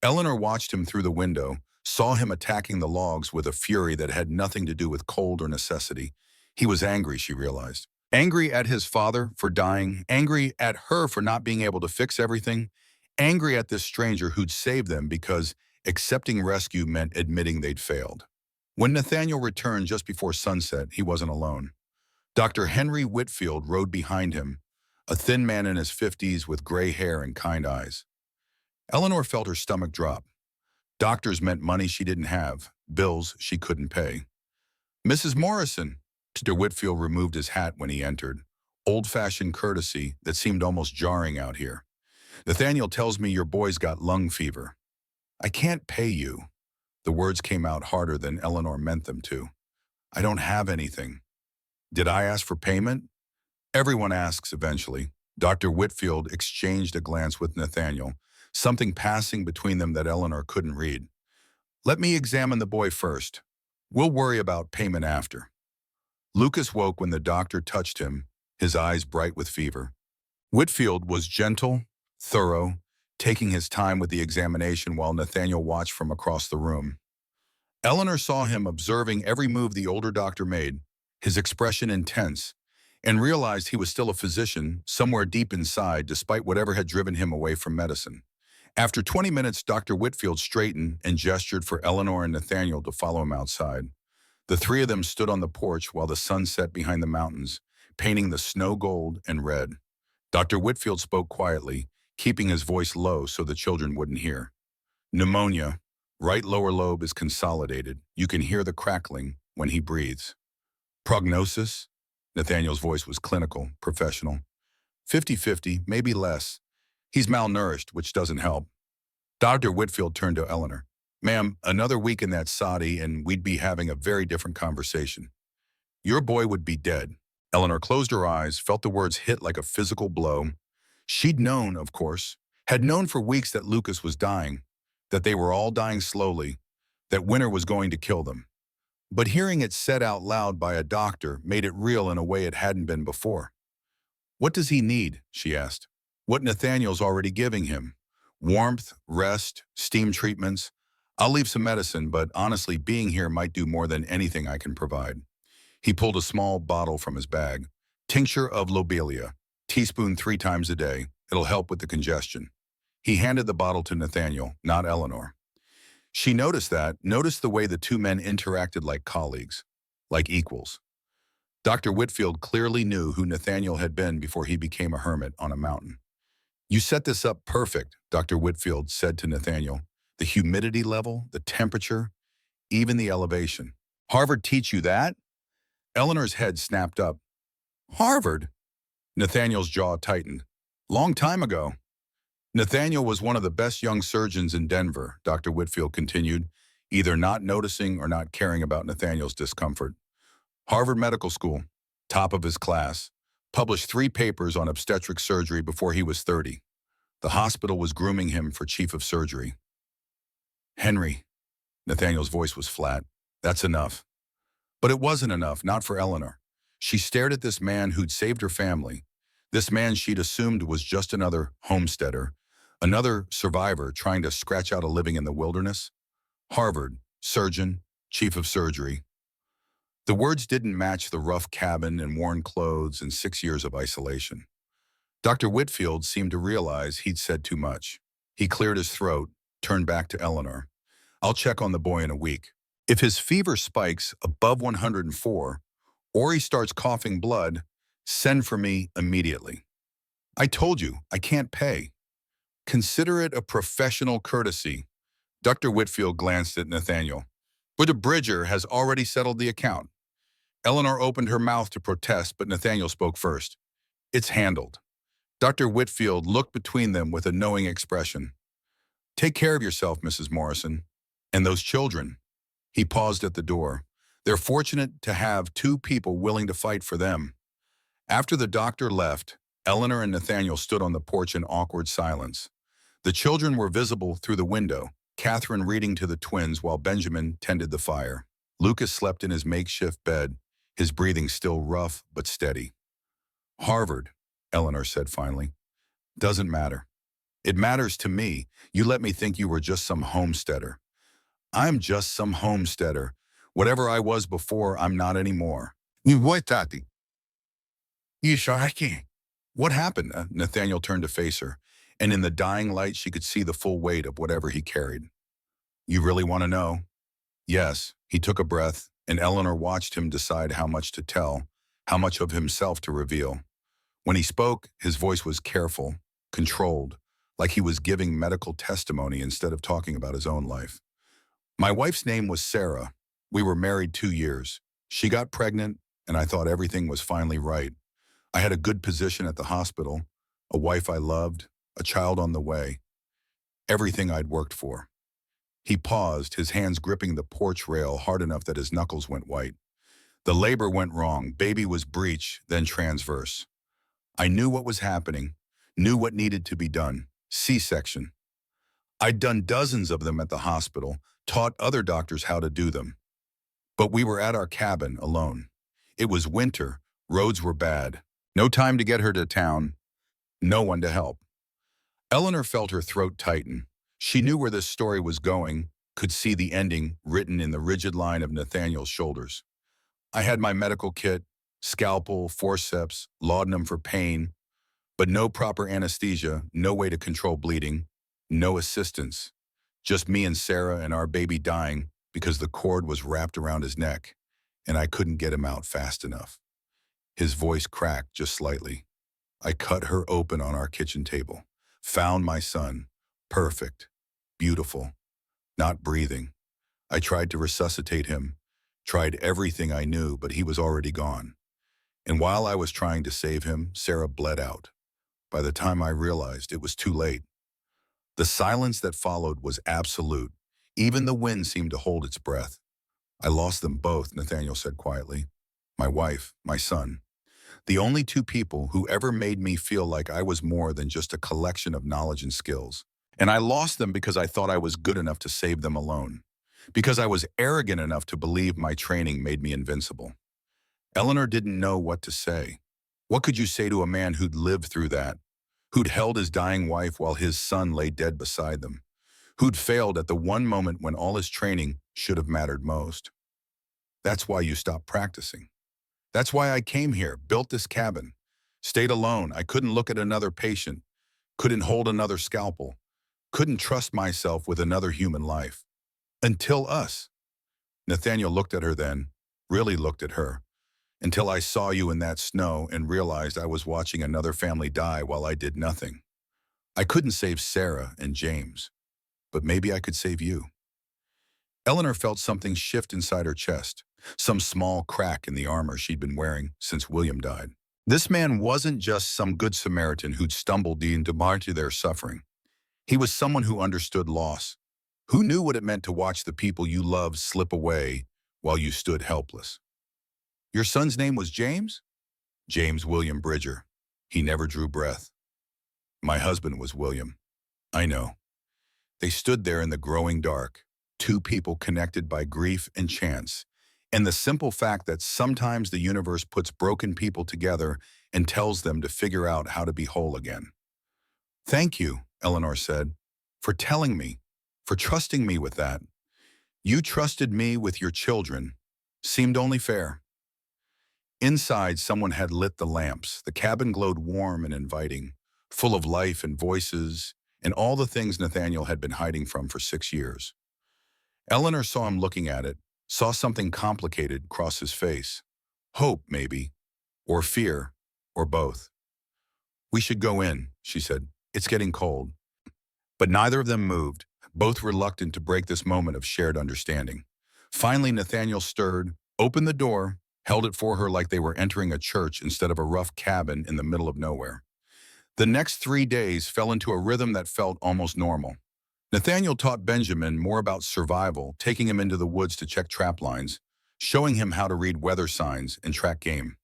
Eleanor watched him through the window, saw him attacking the logs with a fury that had nothing to do with cold or necessity. He was angry, she realized. Angry at his father for dying, angry at her for not being able to fix everything, angry at this stranger who'd saved them because accepting rescue meant admitting they'd failed. When Nathaniel returned just before sunset, he wasn't alone. Dr. Henry Whitfield rode behind him, a thin man in his 50s with gray hair and kind eyes. Eleanor felt her stomach drop. Doctors meant money she didn't have, bills she couldn't pay. Mrs. Morrison. Dr. Whitfield removed his hat when he entered, old-fashioned courtesy that seemed almost jarring out here. Nathaniel tells me your boy's got lung fever. I can't pay you. The words came out harder than Eleanor meant them to. I don't have anything. Did I ask for payment? Everyone asks eventually. Dr. Whitfield exchanged a glance with Nathaniel, something passing between them that Eleanor couldn't read. Let me examine the boy first. We'll worry about payment after. Lucas woke when the doctor touched him, his eyes bright with fever. Whitfield was gentle, thorough, taking his time with the examination while Nathaniel watched from across the room. Eleanor saw him observing every move the older doctor made, his expression intense, and realized he was still a physician somewhere deep inside despite whatever had driven him away from medicine. After 20 minutes, Dr. Whitfield straightened and gestured for Eleanor and Nathaniel to follow him outside. The three of them stood on the porch while the sun set behind the mountains, painting the snow gold and red. Dr. Whitfield spoke quietly, keeping his voice low so the children wouldn't hear. Pneumonia. Right lower lobe is consolidated. You can hear the crackling when he breathes. Prognosis? Nathaniel's voice was clinical, professional. 50-50, maybe less. He's malnourished, which doesn't help. Dr. Whitfield turned to Eleanor. Ma'am, another week in that soddy and we'd be having a very different conversation. Your boy would be dead. Eleanor closed her eyes, felt the words hit like a physical blow. She'd known, of course, had known for weeks that Lucas was dying, that they were all dying slowly, that winter was going to kill them. But hearing it said out loud by a doctor made it real in a way it hadn't been before. What does he need? She asked. What Nathaniel's already giving him. Warmth, rest, steam treatments. I'll leave some medicine, but honestly, being here might do more than anything I can provide. He pulled a small bottle from his bag. Tincture of lobelia. Teaspoon 3 times a day. It'll help with the congestion. He handed the bottle to Nathaniel, not Eleanor. She noticed the way the two men interacted like colleagues, like equals. Dr. Whitfield clearly knew who Nathaniel had been before he became a hermit on a mountain. You set this up perfect, Dr. Whitfield said to Nathaniel. The humidity level, the temperature, even the elevation. Harvard teach you that? Eleanor's head snapped up. Harvard? Nathaniel's jaw tightened. Long time ago. Nathaniel was one of the best young surgeons in Denver, Dr. Whitfield continued, either not noticing or not caring about Nathaniel's discomfort. Harvard Medical School, top of his class, published 3 papers on obstetric surgery before he was 30. The hospital was grooming him for chief of surgery. Henry, Nathaniel's voice was flat. That's enough. But it wasn't enough, not for Eleanor. She stared at this man who'd saved her family. This man she'd assumed was just another homesteader, another survivor trying to scratch out a living in the wilderness. Harvard, surgeon, chief of surgery. The words didn't match the rough cabin and worn clothes and 6 years of isolation. Dr. Whitfield seemed to realize he'd said too much. He cleared his throat, turned back to Eleanor. I'll check on the boy in a week. If his fever spikes above 104, or he starts coughing blood, send for me immediately. I told you, I can't pay. Consider it a professional courtesy. Dr. Whitfield glanced at Nathaniel. But the Bridger has already settled the account. Eleanor opened her mouth to protest, but Nathaniel spoke first. It's handled. Dr. Whitfield looked between them with a knowing expression. Take care of yourself, Mrs. Morrison. And those children. He paused at the door. They're fortunate to have 2 people willing to fight for them. After the doctor left, Eleanor and Nathaniel stood on the porch in awkward silence. The children were visible through the window, Catherine reading to the twins while Benjamin tended the fire. Lucas slept in his makeshift bed, his breathing still rough but steady. Harvard, Eleanor said finally. Doesn't matter. It matters to me. You let me think you were just some homesteader. I'm just some homesteader. Whatever I was before, I'm not anymore. What, Tati? You sure I can't. What happened? Nathaniel turned to face her, and in the dying light she could see the full weight of whatever he carried. You really want to know? Yes. He took a breath, and Eleanor watched him decide how much to tell, how much of himself to reveal. When he spoke, his voice was careful, controlled, like he was giving medical testimony instead of talking about his own life. My wife's name was Sarah. We were married 2 years. She got pregnant, and I thought everything was finally right. I had a good position at the hospital, a wife I loved, a child on the way. Everything I'd worked for. He paused, his hands gripping the porch rail hard enough that his knuckles went white. The labor went wrong. Baby was breech, then transverse. I knew what was happening, knew what needed to be done. C-section. I'd done dozens of them at the hospital, taught other doctors how to do them. But we were at our cabin alone. It was winter, roads were bad. No time to get her to town, no one to help. Eleanor felt her throat tighten. She knew where this story was going, could see the ending written in the rigid line of Nathaniel's shoulders. I had my medical kit, scalpel, forceps, laudanum for pain, but no proper anesthesia, no way to control bleeding, no assistance. Just me and Sarah and our baby dying because the cord was wrapped around his neck, and I couldn't get him out fast enough. His voice cracked just slightly. I cut her open on our kitchen table, found my son, perfect, beautiful, not breathing. I tried to resuscitate him, tried everything I knew, but he was already gone. And while I was trying to save him, Sarah bled out. By the time I realized, it was too late. The silence that followed was absolute. Even the wind seemed to hold its breath. I lost them both, Nathaniel said quietly. My wife, my son. The only 2 people who ever made me feel like I was more than just a collection of knowledge and skills. And I lost them because I thought I was good enough to save them alone. Because I was arrogant enough to believe my training made me invincible. Eleanor didn't know what to say. What could you say to a man who'd lived through that? Who'd held his dying wife while his son lay dead beside them? Who'd failed at the one moment when all his training should have mattered most? That's why you stopped practicing. That's why I came here, built this cabin, stayed alone. I couldn't look at another patient, couldn't hold another scalpel. Couldn't trust myself with another human life. Until us. Nathaniel looked at her then, really looked at her, until I saw you in that snow and realized I was watching another family die while I did nothing. I couldn't save Sarah and James, but maybe I could save you. Eleanor felt something shift inside her chest, some small crack in the armor she'd been wearing since William died. This man wasn't just some good Samaritan who'd stumbled into their suffering. He was someone who understood loss, who knew what it meant to watch the people you loved slip away while you stood helpless. Your son's name was James? James William Bridger. He never drew breath. My husband was William. I know. They stood there in the growing dark, two people connected by grief and chance, and the simple fact that sometimes the universe puts broken people together and tells them to figure out how to be whole again. Thank you, Eleanor said, for telling me, for trusting me with that. You trusted me with your children. Seemed only fair. Inside, someone had lit the lamps. The cabin glowed warm and inviting, full of life and voices, and all the things Nathaniel had been hiding from for 6 years. Eleanor saw him looking at it, saw something complicated cross his face. Hope, maybe, or fear, or both. We should go in, she said. It's getting cold. But neither of them moved, both reluctant to break this moment of shared understanding. Finally, Nathaniel stirred, opened the door, held it for her like they were entering a church instead of a rough cabin in the middle of nowhere. The next 3 days fell into a rhythm that felt almost normal. Nathaniel taught Benjamin more about survival, taking him into the woods to check trap lines, showing him how to read weather signs and track game.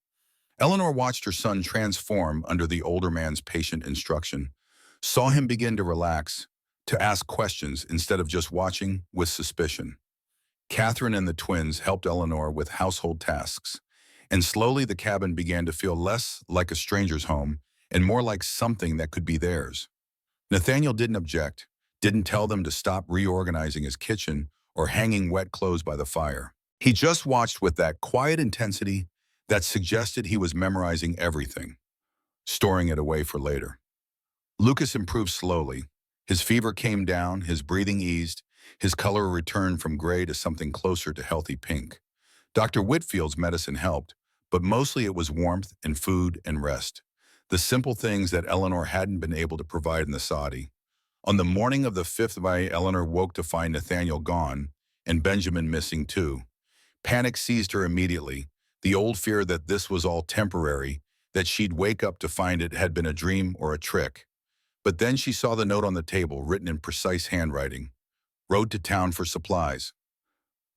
Eleanor watched her son transform under the older man's patient instruction, saw him begin to relax, to ask questions instead of just watching with suspicion. Catherine and the twins helped Eleanor with household tasks, and slowly the cabin began to feel less like a stranger's home and more like something that could be theirs. Nathaniel didn't object, didn't tell them to stop reorganizing his kitchen or hanging wet clothes by the fire. He just watched with that quiet intensity that suggested he was memorizing everything, storing it away for later. Lucas improved slowly. His fever came down, his breathing eased, his color returned from gray to something closer to healthy pink. Dr. Whitfield's medicine helped, but mostly it was warmth and food and rest. The simple things that Eleanor hadn't been able to provide in the Saudi. On the morning of the 5th day, Eleanor woke to find Nathaniel gone and Benjamin missing too. Panic seized her immediately, the old fear that this was all temporary, that she'd wake up to find it had been a dream or a trick. But then she saw the note on the table, written in precise handwriting. Rode to town for supplies.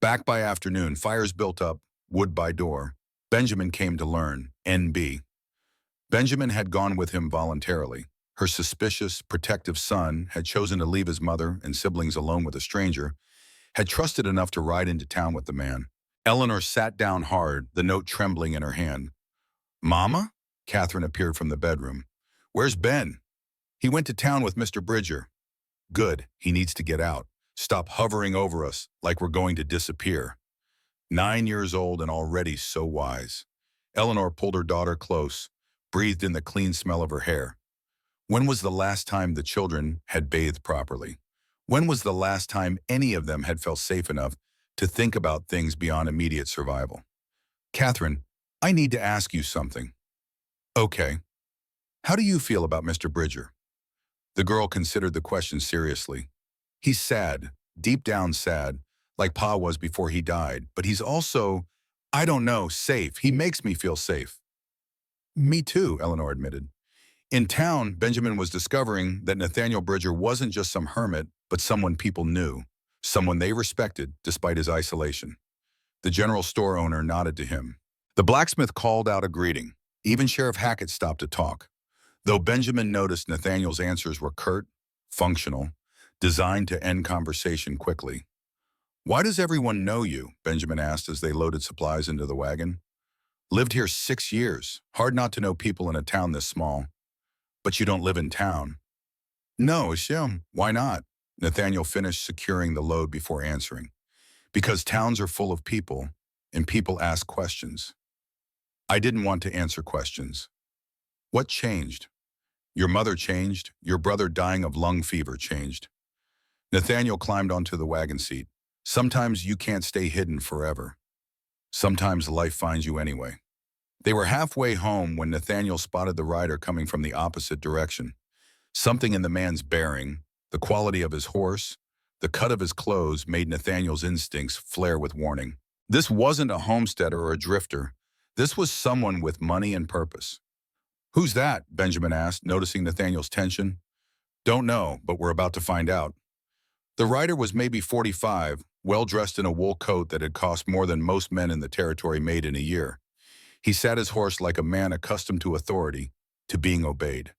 Back by afternoon, fires built up, wood by door. Benjamin came to learn, NB. Benjamin had gone with him voluntarily. Her suspicious, protective son had chosen to leave his mother and siblings alone with a stranger, had trusted enough to ride into town with the man. Eleanor sat down hard, the note trembling in her hand. Mama? Catherine appeared from the bedroom. Where's Ben? He went to town with Mr. Bridger. Good, he needs to get out. Stop hovering over us like we're going to disappear. 9 years old and already so wise. Eleanor pulled her daughter close, breathed in the clean smell of her hair. When was the last time the children had bathed properly? When was the last time any of them had felt safe enough to think about things beyond immediate survival? Catherine, I need to ask you something. Okay. How do you feel about Mr. Bridger? The girl considered the question seriously. He's sad, deep down sad, like Pa was before he died, but he's also, I don't know, safe. He makes me feel safe. Me too, Eleanor admitted. In town, Benjamin was discovering that Nathaniel Bridger wasn't just some hermit, but someone people knew, someone they respected despite his isolation. The general store owner nodded to him. The blacksmith called out a greeting. Even Sheriff Hackett stopped to talk. Though Benjamin noticed Nathaniel's answers were curt, functional, designed to end conversation quickly. Why does everyone know you? Benjamin asked as they loaded supplies into the wagon. Lived here 6 years. Hard not to know people in a town this small. But you don't live in town. No, Shem. Why not? Nathaniel finished securing the load before answering. Because towns are full of people, and people ask questions. I didn't want to answer questions. What changed? Your mother changed. Your brother dying of lung fever changed. Nathaniel climbed onto the wagon seat. Sometimes you can't stay hidden forever. Sometimes life finds you anyway. They were halfway home when Nathaniel spotted the rider coming from the opposite direction. Something in the man's bearing, the quality of his horse, the cut of his clothes made Nathaniel's instincts flare with warning. This wasn't a homesteader or a drifter. This was someone with money and purpose. "Who's that?" Benjamin asked, noticing Nathaniel's tension. "Don't know, but we're about to find out." The rider was maybe 45, well-dressed in a wool coat that had cost more than most men in the territory made in a year. He sat his horse like a man accustomed to authority, to being obeyed.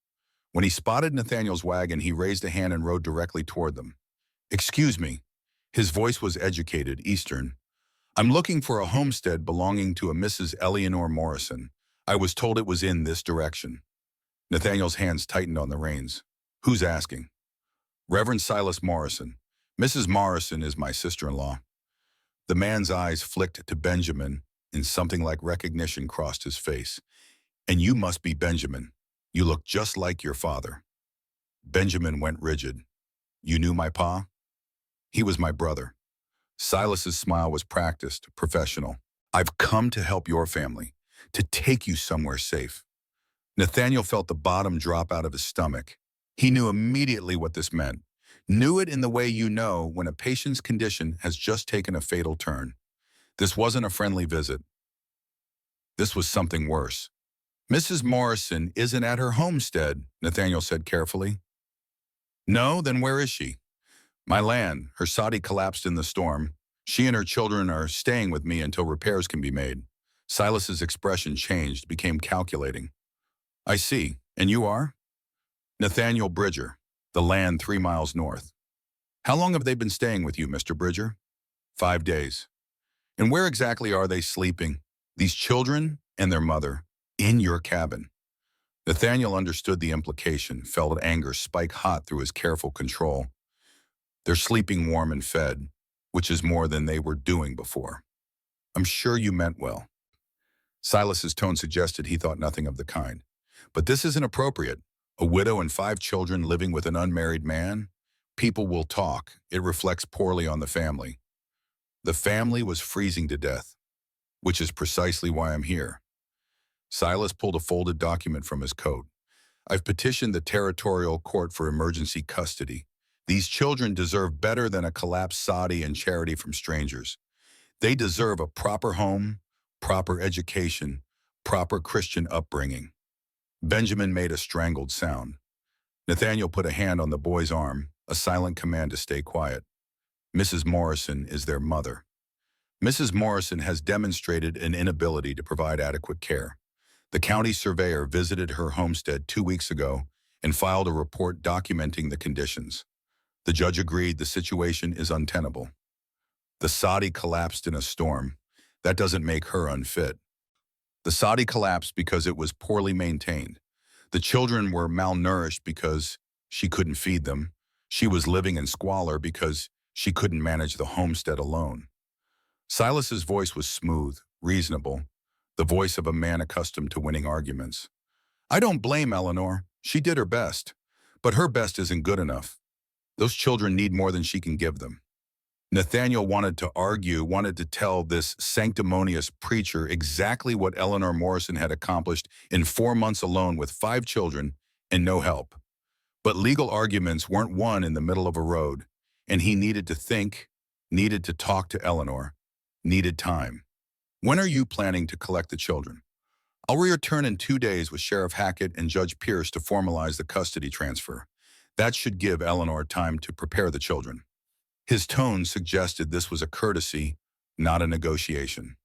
When he spotted Nathaniel's wagon, he raised a hand and rode directly toward them. "Excuse me." His voice was educated, Eastern. "I'm looking for a homestead belonging to a Mrs. Eleanor Morrison. I was told it was in this direction." Nathaniel's hands tightened on the reins. "Who's asking?" "Reverend Silas Morrison. Mrs. Morrison is my sister-in-law." The man's eyes flicked to Benjamin, and something like recognition crossed his face. "And you must be Benjamin. You look just like your father." Benjamin went rigid. "You knew my pa?" "He was my brother." Silas's smile was practiced, professional. "I've come to help your family, to take you somewhere safe." Nathaniel felt the bottom drop out of his stomach. He knew immediately what this meant. Knew it in the way you know when a patient's condition has just taken a fatal turn. This wasn't a friendly visit. This was something worse. "Mrs. Morrison isn't at her homestead," Nathaniel said carefully. "No, then where is she?" "My land. Her soddy collapsed in the storm. She and her children are staying with me until repairs can be made." Silas's expression changed, became calculating. "I see. And you are?" "Nathaniel Bridger, the land 3 miles north." "How long have they been staying with you, Mr. Bridger?" 5 days. "And where exactly are they sleeping? These children and their mother, in your cabin?" Nathaniel understood the implication, felt anger spike hot through his careful control. "They're sleeping warm and fed, which is more than they were doing before." "I'm sure you meant well." Silas's tone suggested he thought nothing of the kind. "But this isn't appropriate. A widow and 5 children living with an unmarried man? People will talk. It reflects poorly on the family." "The family was freezing to death, which is precisely why I'm here." Silas pulled a folded document from his coat. "I've petitioned the territorial court for emergency custody. These children deserve better than a collapsed soddy and charity from strangers. They deserve a proper home, proper education, proper Christian upbringing." Benjamin made a strangled sound. Nathaniel put a hand on the boy's arm, a silent command to stay quiet. "Mrs. Morrison is their mother. Mrs. Morrison has demonstrated an inability to provide adequate care. The county surveyor visited her homestead 2 weeks ago and filed a report documenting the conditions. The judge agreed the situation is untenable. The soddy collapsed in a storm. That doesn't make her unfit. The soddy collapsed because it was poorly maintained. The children were malnourished because she couldn't feed them. She was living in squalor because she couldn't manage the homestead alone." Silas's voice was smooth, reasonable, the voice of a man accustomed to winning arguments. "I don't blame Eleanor. She did her best. But her best isn't good enough. Those children need more than she can give them." Nathaniel wanted to argue, wanted to tell this sanctimonious preacher exactly what Eleanor Morrison had accomplished in 4 months alone with 5 children and no help. But legal arguments weren't won in the middle of a road, and he needed to think, needed to talk to Eleanor, needed time. "When are you planning to collect the children?" "I'll return in 2 days with Sheriff Hackett and Judge Pierce to formalize the custody transfer. That should give Eleanor time to prepare the children." His tone suggested this was a courtesy, not a negotiation.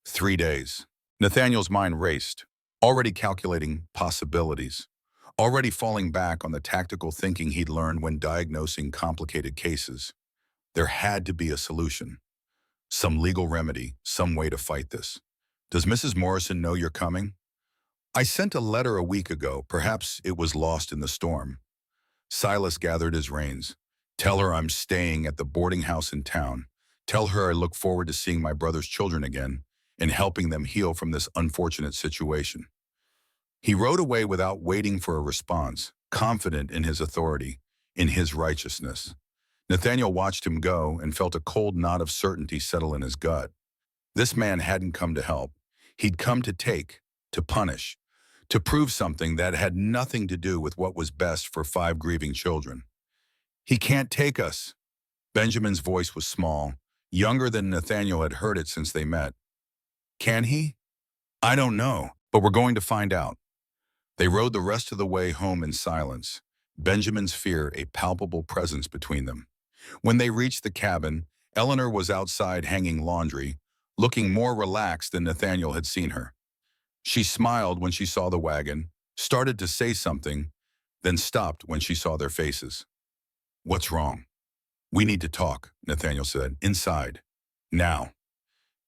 3 days. Nathaniel's mind raced, already calculating possibilities, already falling back on the tactical thinking he'd learned when diagnosing complicated cases. There had to be a solution. Some legal remedy, some way to fight this. "Does Mrs. Morrison know you're coming?" "I sent a letter a week ago. Perhaps it was lost in the storm." Silas gathered his reins. "Tell her I'm staying at the boarding house in town. Tell her I look forward to seeing my brother's children again and helping them heal from this unfortunate situation." He rode away without waiting for a response, confident in his authority, in his righteousness. Nathaniel watched him go and felt a cold knot of certainty settle in his gut. This man hadn't come to help. He'd come to take, to punish, to prove something that had nothing to do with what was best for 5 grieving children. "He can't take us." Benjamin's voice was small, younger than Nathaniel had heard it since they met. "Can he? I don't know, but we're going to find out." They rode the rest of the way home in silence, Benjamin's fear a palpable presence between them. When they reached the cabin, Eleanor was outside hanging laundry, looking more relaxed than Nathaniel had seen her. She smiled when she saw the wagon, started to say something, then stopped when she saw their faces. "What's wrong?" "We need to talk," Nathaniel said. "Inside. Now."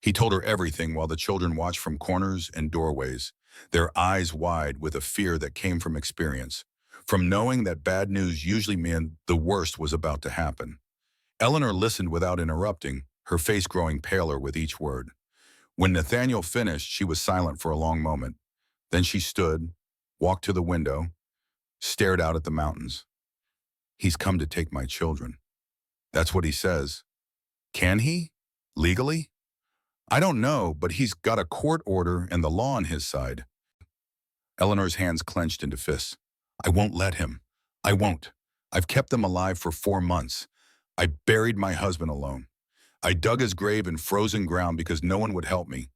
He told her everything while the children watched from corners and doorways, their eyes wide with a fear that came from experience, from knowing that bad news usually meant the worst was about to happen. Eleanor listened without interrupting, her face growing paler with each word. When Nathaniel finished, she was silent for a long moment. Then she stood, walked to the window, stared out at the mountains. "He's come to take my children. That's what he says. Can he? Legally? I don't know, but he's got a court order and the law on his side." Eleanor's hands clenched into fists. "I won't let him. I won't. I've kept them alive for 4 months. I buried my husband alone. I dug his grave in frozen ground because no one would help me.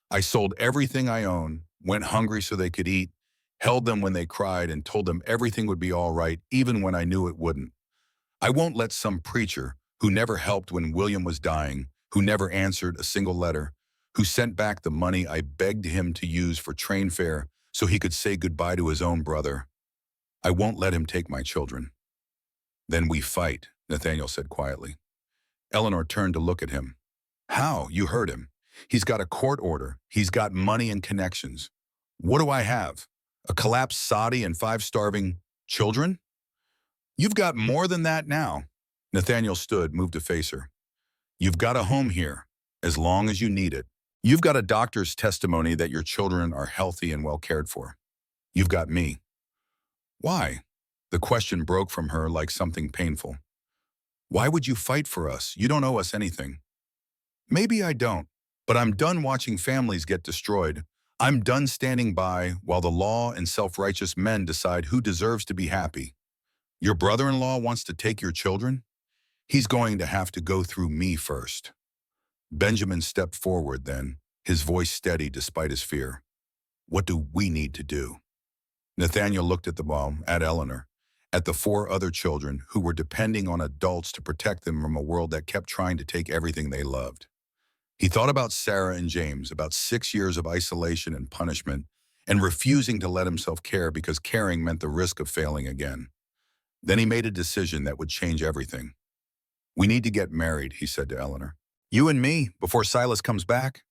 I sold everything I own, went hungry so they could eat, held them when they cried, and told them everything would be all right even when I knew it wouldn't. I won't let some preacher who never helped when William was dying, who never answered a single letter, who sent back the money I begged him to use for train fare so he could say goodbye to his own brother. I won't let him take my children." "Then we fight," Nathaniel said quietly. Eleanor turned to look at him. "How? You heard him. He's got a court order. He's got money and connections. What do I have? A collapsed Saudi and 5 starving children?" "You've got more than that now." Nathaniel stood, moved to face her. "You've got a home here, as long as you need it. You've got a doctor's testimony that your children are healthy and well cared for. You've got me." "Why?" The question broke from her like something painful. "Why would you fight for us? You don't owe us anything." "Maybe I don't, but I'm done watching families get destroyed. I'm done standing by while the law and self-righteous men decide who deserves to be happy. Your brother-in-law wants to take your children? He's going to have to go through me first." Benjamin stepped forward then, his voice steady despite his fear. "What do we need to do?" Nathaniel looked at the mom, at Eleanor, at the 4 other children who were depending on adults to protect them from a world that kept trying to take everything they loved. He thought about Sarah and James, about 6 years of isolation and punishment, and refusing to let himself care because caring meant the risk of failing again. Then he made a decision that would change everything. "We need to get married," he said to Eleanor. "You and me, before Silas comes back."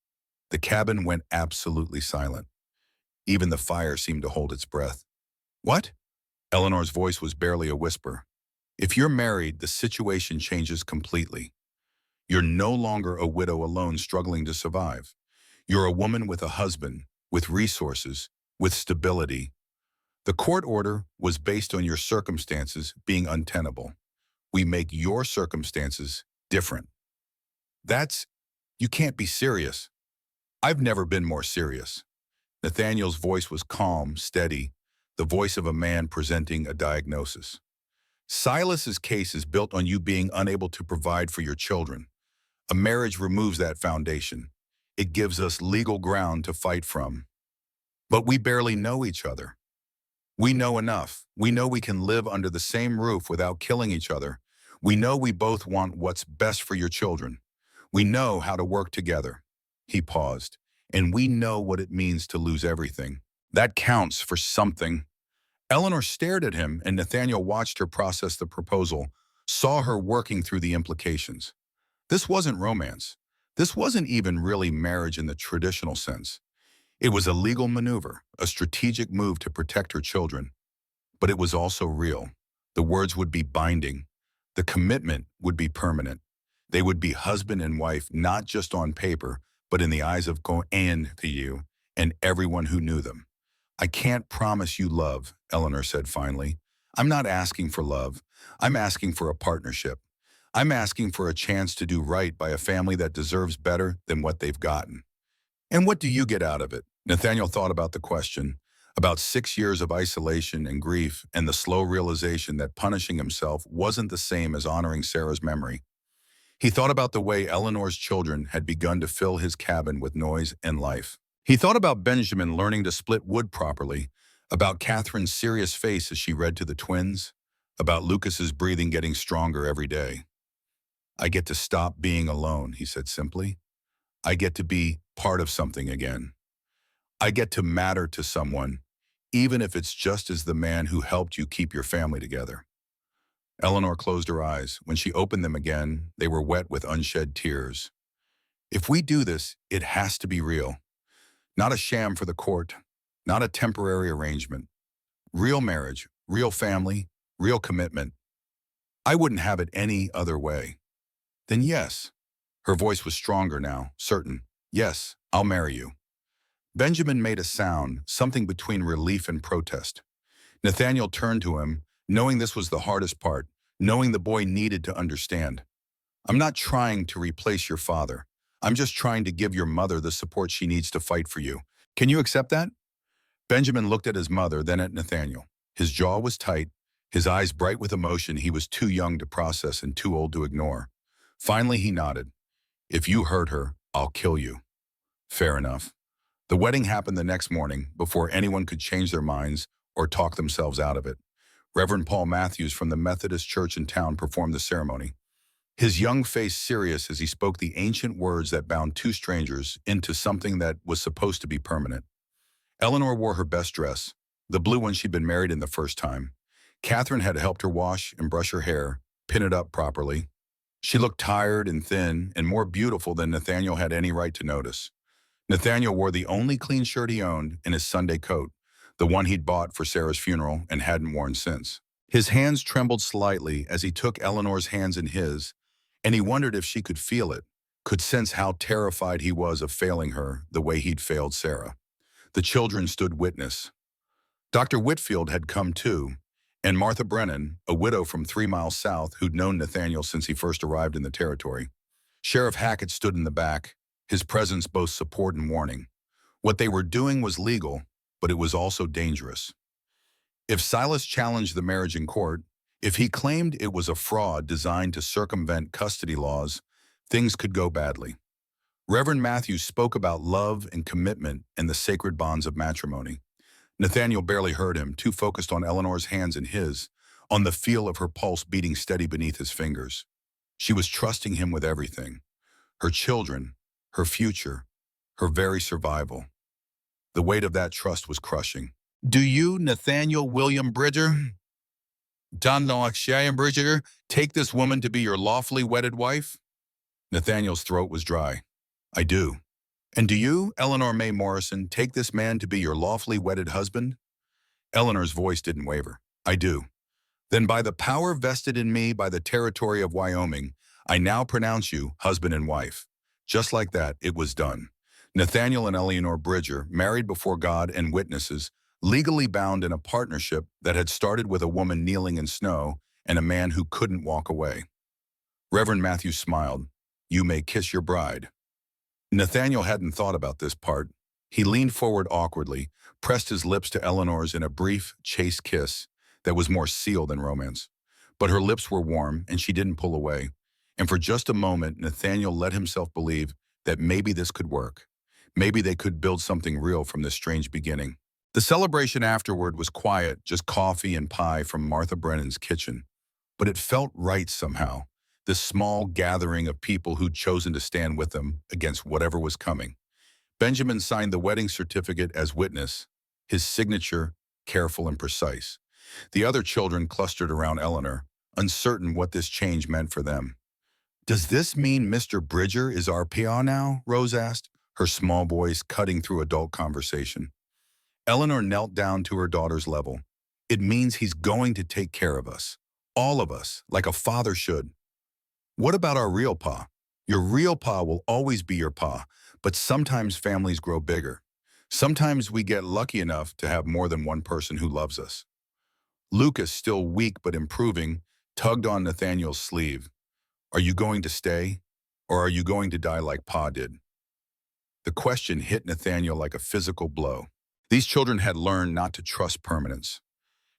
The cabin went absolutely silent. Even the fire seemed to hold its breath. "What?" Eleanor's voice was barely a whisper. "If you're married, the situation changes completely. You're no longer a widow alone struggling to survive. You're a woman with a husband, with resources, with stability. The court order was based on your circumstances being untenable. We make your circumstances different." You can't be serious." "I've never been more serious." Nathaniel's voice was calm, steady, the voice of a man presenting a diagnosis. "Silas's case is built on you being unable to provide for your children. A marriage removes that foundation. It gives us legal ground to fight from. But we barely know each other. We know enough. We know we can live under the same roof without killing each other. We know we both want what's best for your children. We know how to work together." He paused. "And we know what it means to lose everything. That counts for something." Eleanor stared at him, and Nathaniel watched her process the proposal, saw her working through the implications. This wasn't romance. This wasn't even really marriage in the traditional sense. It was a legal maneuver, a strategic move to protect her children. But it was also real. The words would be binding. The commitment would be permanent. They would be husband and wife, not just on paper, but in the eyes of Cohen to you and everyone who knew them. "I can't promise you love," Eleanor said finally. "I'm not asking for love. I'm asking for a partnership. I'm asking for a chance to do right by a family that deserves better than what they've gotten. And what do you get out of it? Nathaniel thought about the question, about 6 years of isolation and grief, and the slow realization that punishing himself wasn't the same as honoring Sarah's memory. He thought about the way Eleanor's children had begun to fill his cabin with noise and life. He thought about Benjamin learning to split wood properly, about Catherine's serious face as she read to the twins, about Lucas's breathing getting stronger every day. I get to stop being alone, he said simply. I get to be part of something again. I get to matter to someone, even if it's just as the man who helped you keep your family together. Eleanor closed her eyes. When she opened them again, they were wet with unshed tears. If we do this, it has to be real. Not a sham for the court, not a temporary arrangement. Real marriage, real family, real commitment. I wouldn't have it any other way. Then yes. Her voice was stronger now, certain. Yes, I'll marry you. Benjamin made a sound, something between relief and protest. Nathaniel turned to him, knowing this was the hardest part, knowing the boy needed to understand. I'm not trying to replace your father. I'm just trying to give your mother the support she needs to fight for you. Can you accept that? Benjamin looked at his mother, then at Nathaniel. His jaw was tight, his eyes bright with emotion he was too young to process and too old to ignore. Finally, he nodded. If you hurt her, I'll kill you. Fair enough. The wedding happened the next morning, before anyone could change their minds or talk themselves out of it. Reverend Paul Matthews from the Methodist Church in town performed the ceremony. His young face serious as he spoke the ancient words that bound two strangers into something that was supposed to be permanent. Eleanor wore her best dress, the blue one she'd been married in the first time. Catherine had helped her wash and brush her hair, pin it up properly. She looked tired and thin and more beautiful than Nathaniel had any right to notice. Nathaniel wore the only clean shirt he owned and his Sunday coat, the one he'd bought for Sarah's funeral and hadn't worn since. His hands trembled slightly as he took Eleanor's hands in his, and he wondered if she could feel it, could sense how terrified he was of failing her the way he'd failed Sarah. The children stood witness. Dr. Whitfield had come too, and Martha Brennan, a widow from 3 miles south who'd known Nathaniel since he first arrived in the territory. Sheriff Hackett stood in the back, his presence both support and warning. What they were doing was legal, but it was also dangerous. If Silas challenged the marriage in court, if he claimed it was a fraud designed to circumvent custody laws, things could go badly. Reverend Matthews spoke about love and commitment and the sacred bonds of matrimony. Nathaniel barely heard him, too focused on Eleanor's hands in his, on the feel of her pulse beating steady beneath his fingers. She was trusting him with everything. Her children, her future, her very survival. The weight of that trust was crushing. Do you, Nathaniel William Bridger, Bridger, take this woman to be your lawfully wedded wife? Nathaniel's throat was dry. I do. And do you, Eleanor May Morrison, take this man to be your lawfully wedded husband? Eleanor's voice didn't waver. I do. Then by the power vested in me by the territory of Wyoming, I now pronounce you husband and wife. Just like that, it was done. Nathaniel and Eleanor Bridger, married before God and witnesses, legally bound in a partnership that had started with a woman kneeling in snow and a man who couldn't walk away. Reverend Matthews smiled. You may kiss your bride. Nathaniel hadn't thought about this part. He leaned forward awkwardly, pressed his lips to Eleanor's in a brief, chaste kiss that was more seal than romance. But her lips were warm, and she didn't pull away. And for just a moment, Nathaniel let himself believe that maybe this could work. Maybe they could build something real from this strange beginning. The celebration afterward was quiet, just coffee and pie from Martha Brennan's kitchen. But it felt right somehow, this small gathering of people who'd chosen to stand with them against whatever was coming. Benjamin signed the wedding certificate as witness, his signature careful and precise. The other children clustered around Eleanor, uncertain what this change meant for them. Does this mean Mr. Bridger is our PA now? Rose asked, her small voice cutting through adult conversation. Eleanor knelt down to her daughter's level. It means he's going to take care of us. All of us, like a father should. What about our real pa? Your real pa will always be your pa, but sometimes families grow bigger. Sometimes we get lucky enough to have more than one person who loves us. Lucas, still weak but improving, tugged on Nathaniel's sleeve. Are you going to stay, or are you going to die like Pa did? The question hit Nathaniel like a physical blow. These children had learned not to trust permanence,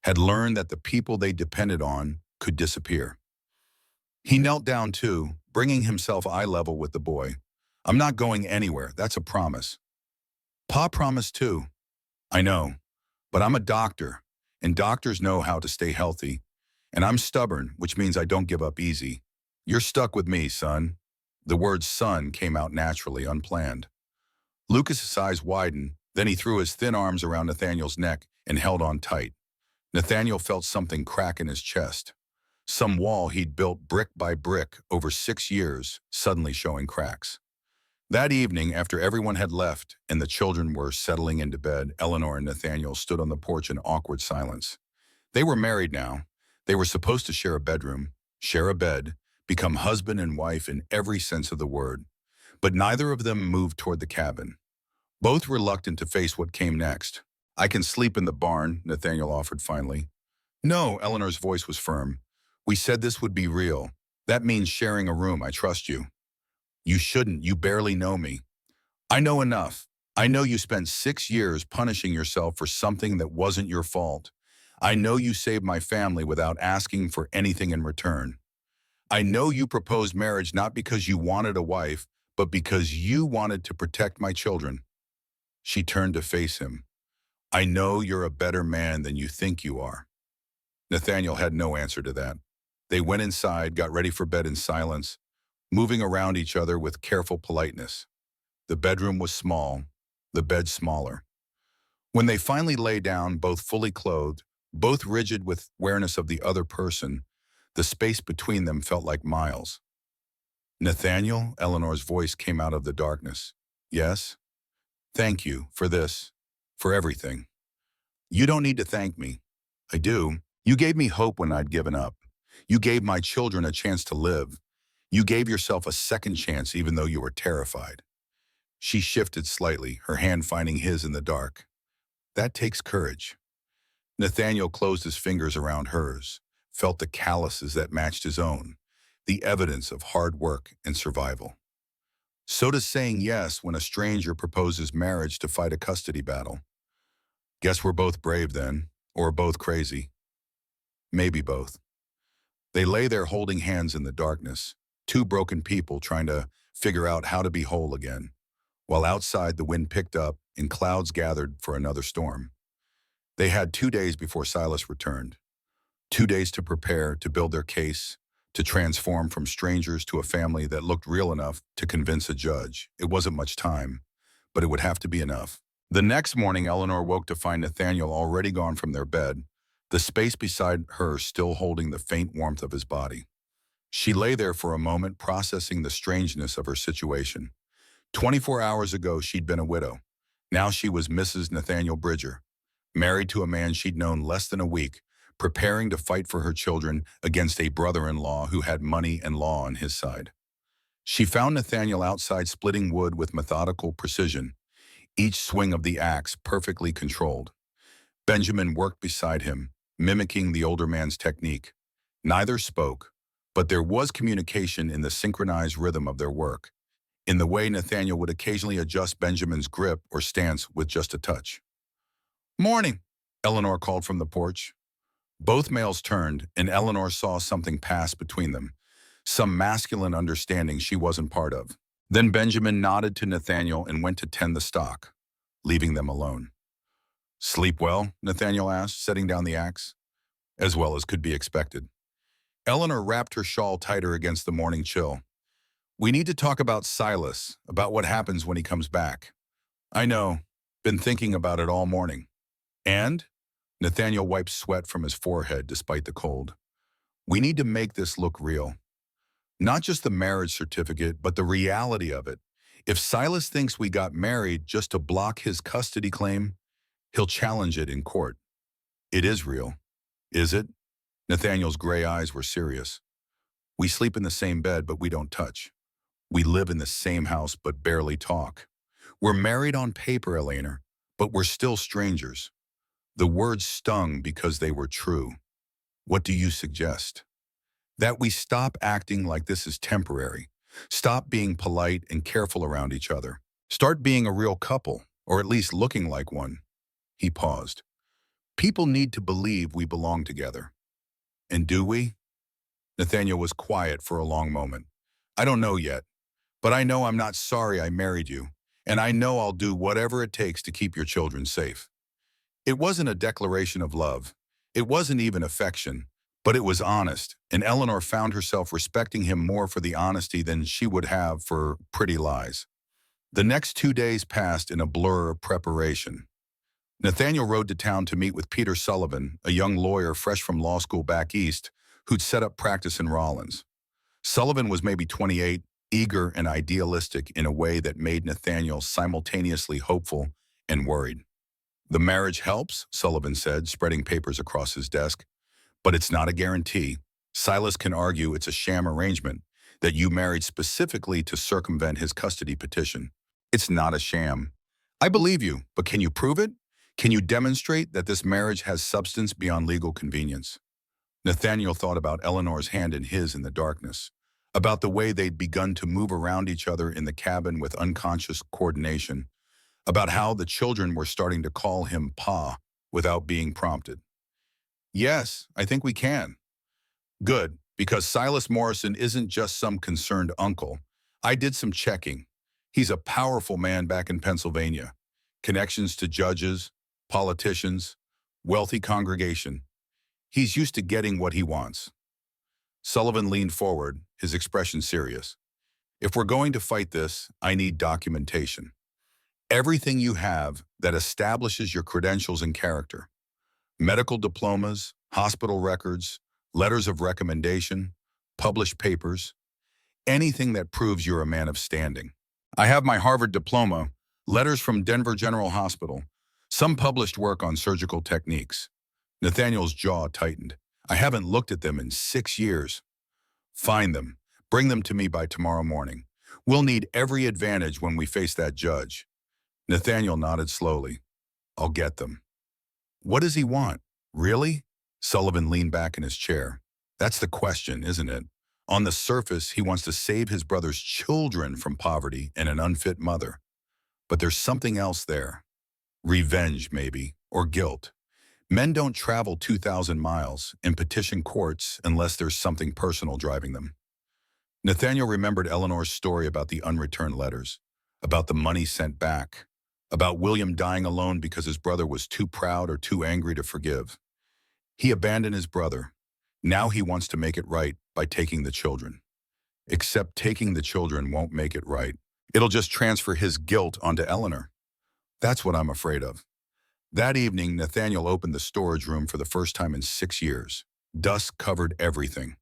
had learned that the people they depended on could disappear. He knelt down too, bringing himself eye level with the boy. I'm not going anywhere, that's a promise. Pa promised too. I know, but I'm a doctor, and doctors know how to stay healthy. And I'm stubborn, which means I don't give up easy. You're stuck with me, son. The word son came out naturally, unplanned. Lucas's eyes widened, then he threw his thin arms around Nathaniel's neck and held on tight. Nathaniel felt something crack in his chest. Some wall he'd built brick by brick over 6 years, suddenly showing cracks. That evening, after everyone had left and the children were settling into bed, Eleanor and Nathaniel stood on the porch in awkward silence. They were married now. They were supposed to share a bedroom, share a bed, become husband and wife in every sense of the word. But neither of them moved toward the cabin. Both reluctant to face what came next. I can sleep in the barn, Nathaniel offered finally. No, Eleanor's voice was firm. We said this would be real. That means sharing a room, I trust you. You shouldn't, you barely know me. I know enough. I know you spent 6 years punishing yourself for something that wasn't your fault. I know you saved my family without asking for anything in return. I know you proposed marriage not because you wanted a wife, but because you wanted to protect my children. She turned to face him. I know you're a better man than you think you are. Nathaniel had no answer to that. They went inside, got ready for bed in silence, moving around each other with careful politeness. The bedroom was small, the bed smaller. When they finally lay down, both fully clothed, both rigid with awareness of the other person, the space between them felt like miles. Nathaniel, Eleanor's voice came out of the darkness. Yes? Thank you for this, for everything. You don't need to thank me. I do. You gave me hope when I'd given up. You gave my children a chance to live. You gave yourself a second chance even though you were terrified. She shifted slightly, her hand finding his in the dark. That takes courage. Nathaniel closed his fingers around hers, felt the calluses that matched his own, the evidence of hard work and survival. So does saying yes when a stranger proposes marriage to fight a custody battle. Guess we're both brave then, or both crazy. Maybe both. They lay there holding hands in the darkness, two broken people trying to figure out how to be whole again, while outside the wind picked up and clouds gathered for another storm. They had 2 days before Silas returned. 2 days to prepare, to build their case, to transform from strangers to a family that looked real enough to convince a judge. It wasn't much time, but it would have to be enough. The next morning, Eleanor woke to find Nathaniel already gone from their bed, the space beside her still holding the faint warmth of his body. She lay there for a moment, processing the strangeness of her situation. 24 hours ago, she'd been a widow. Now she was Mrs. Nathaniel Bridger, married to a man she'd known less than a week, preparing to fight for her children against a brother-in-law who had money and law on his side. She found Nathaniel outside splitting wood with methodical precision, each swing of the axe perfectly controlled. Benjamin worked beside him, mimicking the older man's technique. Neither spoke, but there was communication in the synchronized rhythm of their work, in the way Nathaniel would occasionally adjust Benjamin's grip or stance with just a touch. Morning, Eleanor called from the porch. Both males turned, and Eleanor saw something pass between them, some masculine understanding she wasn't part of. Then Benjamin nodded to Nathaniel and went to tend the stock, leaving them alone. Sleep well? Nathaniel asked, setting down the axe. As well as could be expected. Eleanor wrapped her shawl tighter against the morning chill. We need to talk about Silas, about what happens when he comes back. I know. Been thinking about it all morning. And? Nathaniel wiped sweat from his forehead despite the cold. We need to make this look real. Not just the marriage certificate, but the reality of it. If Silas thinks we got married just to block his custody claim, he'll challenge it in court. It is real. Is it? Nathaniel's gray eyes were serious. We sleep in the same bed, but we don't touch. We live in the same house, but barely talk. We're married on paper, Eleanor, but we're still strangers. The words stung because they were true. What do you suggest? That we stop acting like this is temporary. Stop being polite and careful around each other. Start being a real couple, or at least looking like one. He paused. People need to believe we belong together. And do we? Nathaniel was quiet for a long moment. I don't know yet, but I know I'm not sorry I married you, and I know I'll do whatever it takes to keep your children safe. It wasn't a declaration of love. It wasn't even affection, but it was honest, and Eleanor found herself respecting him more for the honesty than she would have for pretty lies. The next 2 days passed in a blur of preparation. Nathaniel rode to town to meet with Peter Sullivan, a young lawyer fresh from law school back east, who'd set up practice in Rollins. Sullivan was maybe 28, eager and idealistic in a way that made Nathaniel simultaneously hopeful and worried. The marriage helps, Sullivan said, spreading papers across his desk, but it's not a guarantee. Silas can argue it's a sham arrangement, that you married specifically to circumvent his custody petition. It's not a sham. I believe you, but can you prove it? Can you demonstrate that this marriage has substance beyond legal convenience? Nathaniel thought about Eleanor's hand in his in the darkness, about the way they'd begun to move around each other in the cabin with unconscious coordination, about how the children were starting to call him Pa without being prompted. Yes, I think we can. Good, because Silas Morrison isn't just some concerned uncle. I did some checking. He's a powerful man back in Pennsylvania. Connections to judges, politicians, wealthy congregation. He's used to getting what he wants. Sullivan leaned forward, his expression serious. If we're going to fight this, I need documentation. Everything you have that establishes your credentials and character. Medical diplomas, hospital records, letters of recommendation, published papers, anything that proves you're a man of standing. I have my Harvard diploma, letters from Denver General Hospital, some published work on surgical techniques. Nathaniel's jaw tightened. I haven't looked at them in 6 years. Find them. Bring them to me by tomorrow morning. We'll need every advantage when we face that judge. Nathaniel nodded slowly. I'll get them. What does he want? Really? Sullivan leaned back in his chair. That's the question, isn't it? On the surface, he wants to save his brother's children from poverty and an unfit mother. But there's something else there. Revenge, maybe, or guilt. Men don't travel 2,000 miles and petition courts unless there's something personal driving them. Nathaniel remembered Eleanor's story about the unreturned letters, about the money sent back, about William dying alone because his brother was too proud or too angry to forgive. He abandoned his brother. Now he wants to make it right by taking the children. Except taking the children won't make it right. It'll just transfer his guilt onto Eleanor. That's what I'm afraid of. That evening, Nathaniel opened the storage room for the first time in 6 years. Dust covered everything.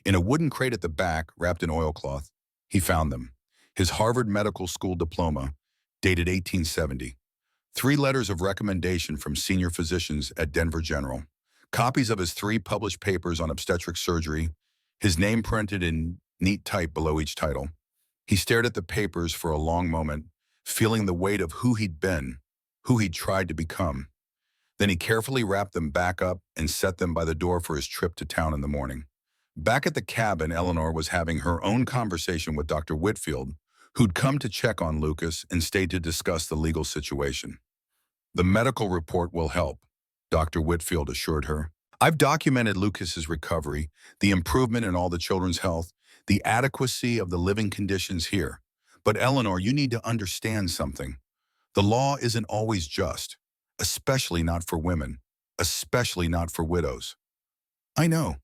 In a wooden crate at the back, wrapped in oilcloth, he found them. His Harvard Medical School diploma, dated 1870. 3 letters of recommendation from senior physicians at Denver General. Copies of his 3 published papers on obstetric surgery, his name printed in neat type below each title. He stared at the papers for a long moment, feeling the weight of who he'd been, who he'd tried to become. Then he carefully wrapped them back up and set them by the door for his trip to town in the morning. Back at the cabin, Eleanor was having her own conversation with Dr. Whitfield, who'd come to check on Lucas and stayed to discuss the legal situation. The medical report will help, Dr. Whitfield assured her. I've documented Lucas's recovery, the improvement in all the children's health, the adequacy of the living conditions here. But Eleanor, you need to understand something. The law isn't always just, especially not for women, especially not for widows. I know.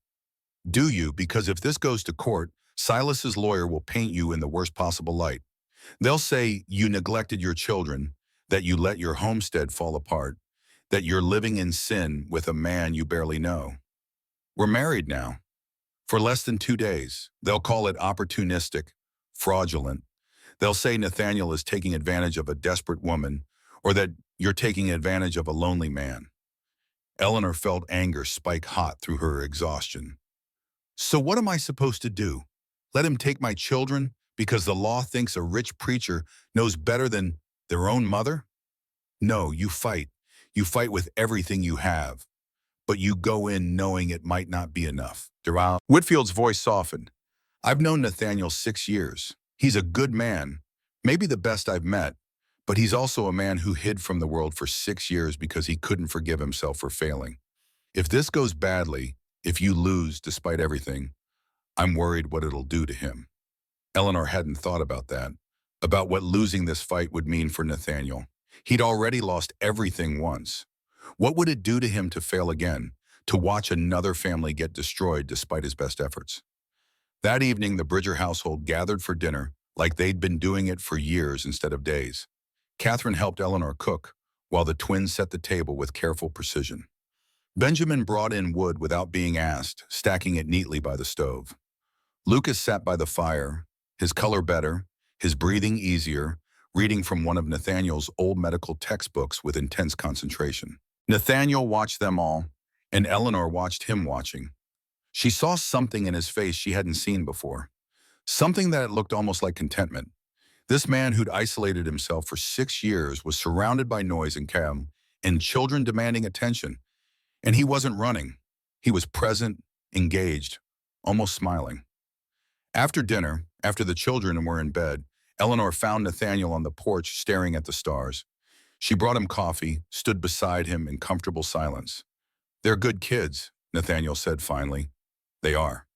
Do you? Because if this goes to court, Silas's lawyer will paint you in the worst possible light. They'll say you neglected your children, that you let your homestead fall apart, that you're living in sin with a man you barely know. We're married now. For less than 2 days. They'll call it opportunistic, fraudulent. They'll say Nathaniel is taking advantage of a desperate woman, or that you're taking advantage of a lonely man. Eleanor felt anger spike hot through her exhaustion. So what am I supposed to do? Let him take my children because the law thinks a rich preacher knows better than their own mother? No, you fight. You fight with everything you have. But you go in knowing it might not be enough. Whitfield's voice softened. I've known Nathaniel 6 years. He's a good man, maybe the best I've met, but he's also a man who hid from the world for 6 years because he couldn't forgive himself for failing. If this goes badly, if you lose despite everything, I'm worried what it'll do to him. Eleanor hadn't thought about that, about what losing this fight would mean for Nathaniel. He'd already lost everything once. What would it do to him to fail again, to watch another family get destroyed despite his best efforts? That evening, the Bridger household gathered for dinner like they'd been doing it for years instead of days. Catherine helped Eleanor cook, while the twins set the table with careful precision. Benjamin brought in wood without being asked, stacking it neatly by the stove. Lucas sat by the fire, his color better, his breathing easier, reading from one of Nathaniel's old medical textbooks with intense concentration. Nathaniel watched them all, and Eleanor watched him watching. She saw something in his face she hadn't seen before, something that looked almost like contentment. This man who'd isolated himself for 6 years was surrounded by noise and chaos, and children demanding attention, and he wasn't running. He was present, engaged, almost smiling. After dinner, after the children were in bed, Eleanor found Nathaniel on the porch staring at the stars. She brought him coffee, stood beside him in comfortable silence. They're good kids, Nathaniel said finally. They are.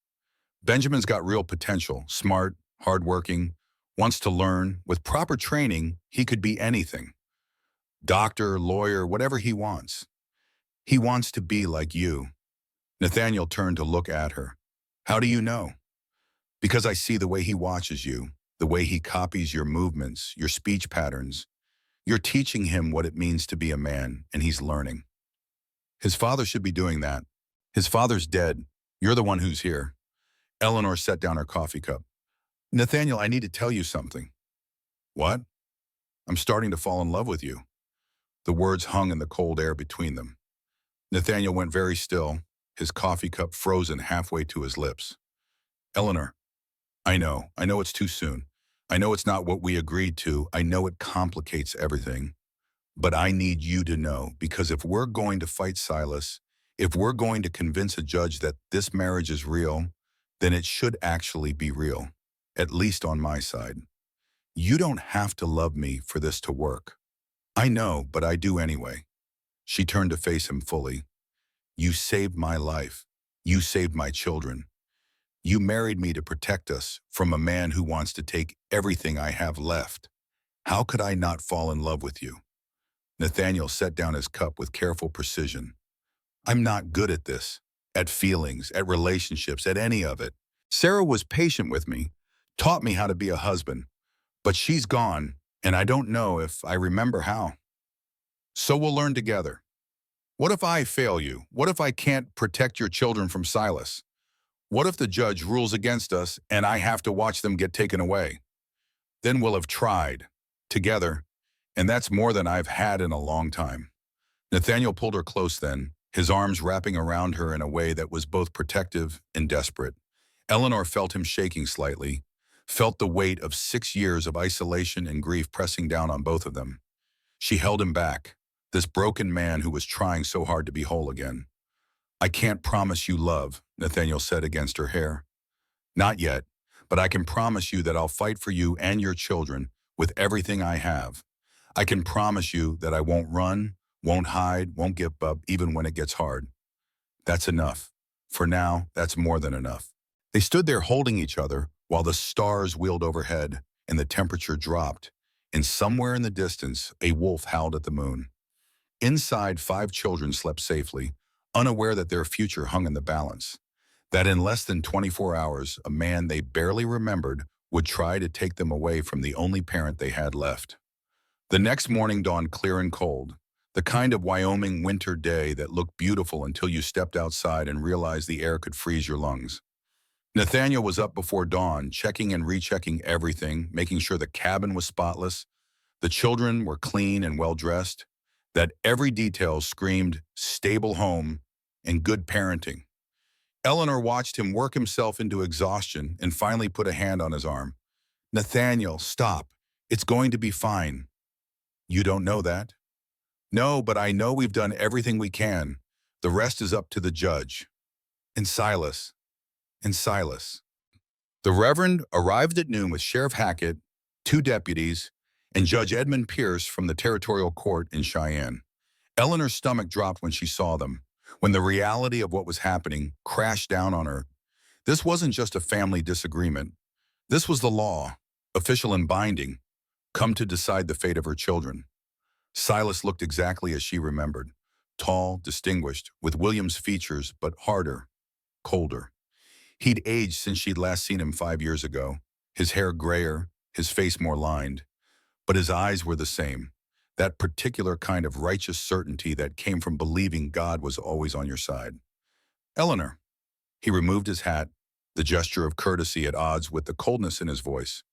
Benjamin's got real potential, smart, hardworking, wants to learn. With proper training, he could be anything. Doctor, lawyer, whatever he wants. He wants to be like you. Nathaniel turned to look at her. How do you know? Because I see the way he watches you, the way he copies your movements, your speech patterns. You're teaching him what it means to be a man, and he's learning. His father should be doing that. His father's dead. You're the one who's here. Eleanor set down her coffee cup. Nathaniel, I need to tell you something. What? I'm starting to fall in love with you. The words hung in the cold air between them. Nathaniel went very still, his coffee cup frozen halfway to his lips. Eleanor, I know it's too soon. I know it's not what we agreed to. I know it complicates everything. But I need you to know, because if we're going to fight Silas, if we're going to convince a judge that this marriage is real, then it should actually be real, at least on my side. You don't have to love me for this to work. I know, but I do anyway. She turned to face him fully. You saved my life. You saved my children. You married me to protect us from a man who wants to take everything I have left. How could I not fall in love with you? Nathaniel set down his cup with careful precision. I'm not good at this, at feelings, at relationships, at any of it. Sarah was patient with me, taught me how to be a husband, but she's gone, and I don't know if I remember how. So we'll learn together. What if I fail you? What if I can't protect your children from Silas? What if the judge rules against us and I have to watch them get taken away? Then we'll have tried, together, and that's more than I've had in a long time. Nathaniel pulled her close then, his arms wrapping around her in a way that was both protective and desperate. Eleanor felt him shaking slightly, felt the weight of 6 years of isolation and grief pressing down on both of them. She held him back, this broken man who was trying so hard to be whole again. I can't promise you love, Nathaniel said against her hair. Not yet, but I can promise you that I'll fight for you and your children with everything I have. I can promise you that I won't run, won't hide, won't give up even when it gets hard. That's enough. For now, that's more than enough. They stood there holding each other while the stars wheeled overhead and the temperature dropped, and somewhere in the distance, a wolf howled at the moon. Inside, 5 children slept safely, unaware that their future hung in the balance, that in less than 24 hours, a man they barely remembered would try to take them away from the only parent they had left. The next morning dawned clear and cold, the kind of Wyoming winter day that looked beautiful until you stepped outside and realized the air could freeze your lungs. Nathaniel was up before dawn, checking and rechecking everything, making sure the cabin was spotless, the children were clean and well-dressed, that every detail screamed stable home and good parenting. Eleanor watched him work himself into exhaustion and finally put a hand on his arm. Nathaniel, stop. It's going to be fine. You don't know that? No, but I know we've done everything we can. The rest is up to the judge. And Silas, and Silas. The Reverend arrived at noon with Sheriff Hackett, two deputies, and Judge Edmund Pierce from the Territorial Court in Cheyenne. Eleanor's stomach dropped when she saw them, when the reality of what was happening crashed down on her. This wasn't just a family disagreement. This was the law, official and binding, come to decide the fate of her children. Silas looked exactly as she remembered, tall, distinguished, with William's features, but harder, colder. He'd aged since she'd last seen him 5 years ago, his hair grayer, his face more lined, but his eyes were the same, that particular kind of righteous certainty that came from believing God was always on your side. Eleanor. He removed his hat, the gesture of courtesy at odds with the coldness in his voice.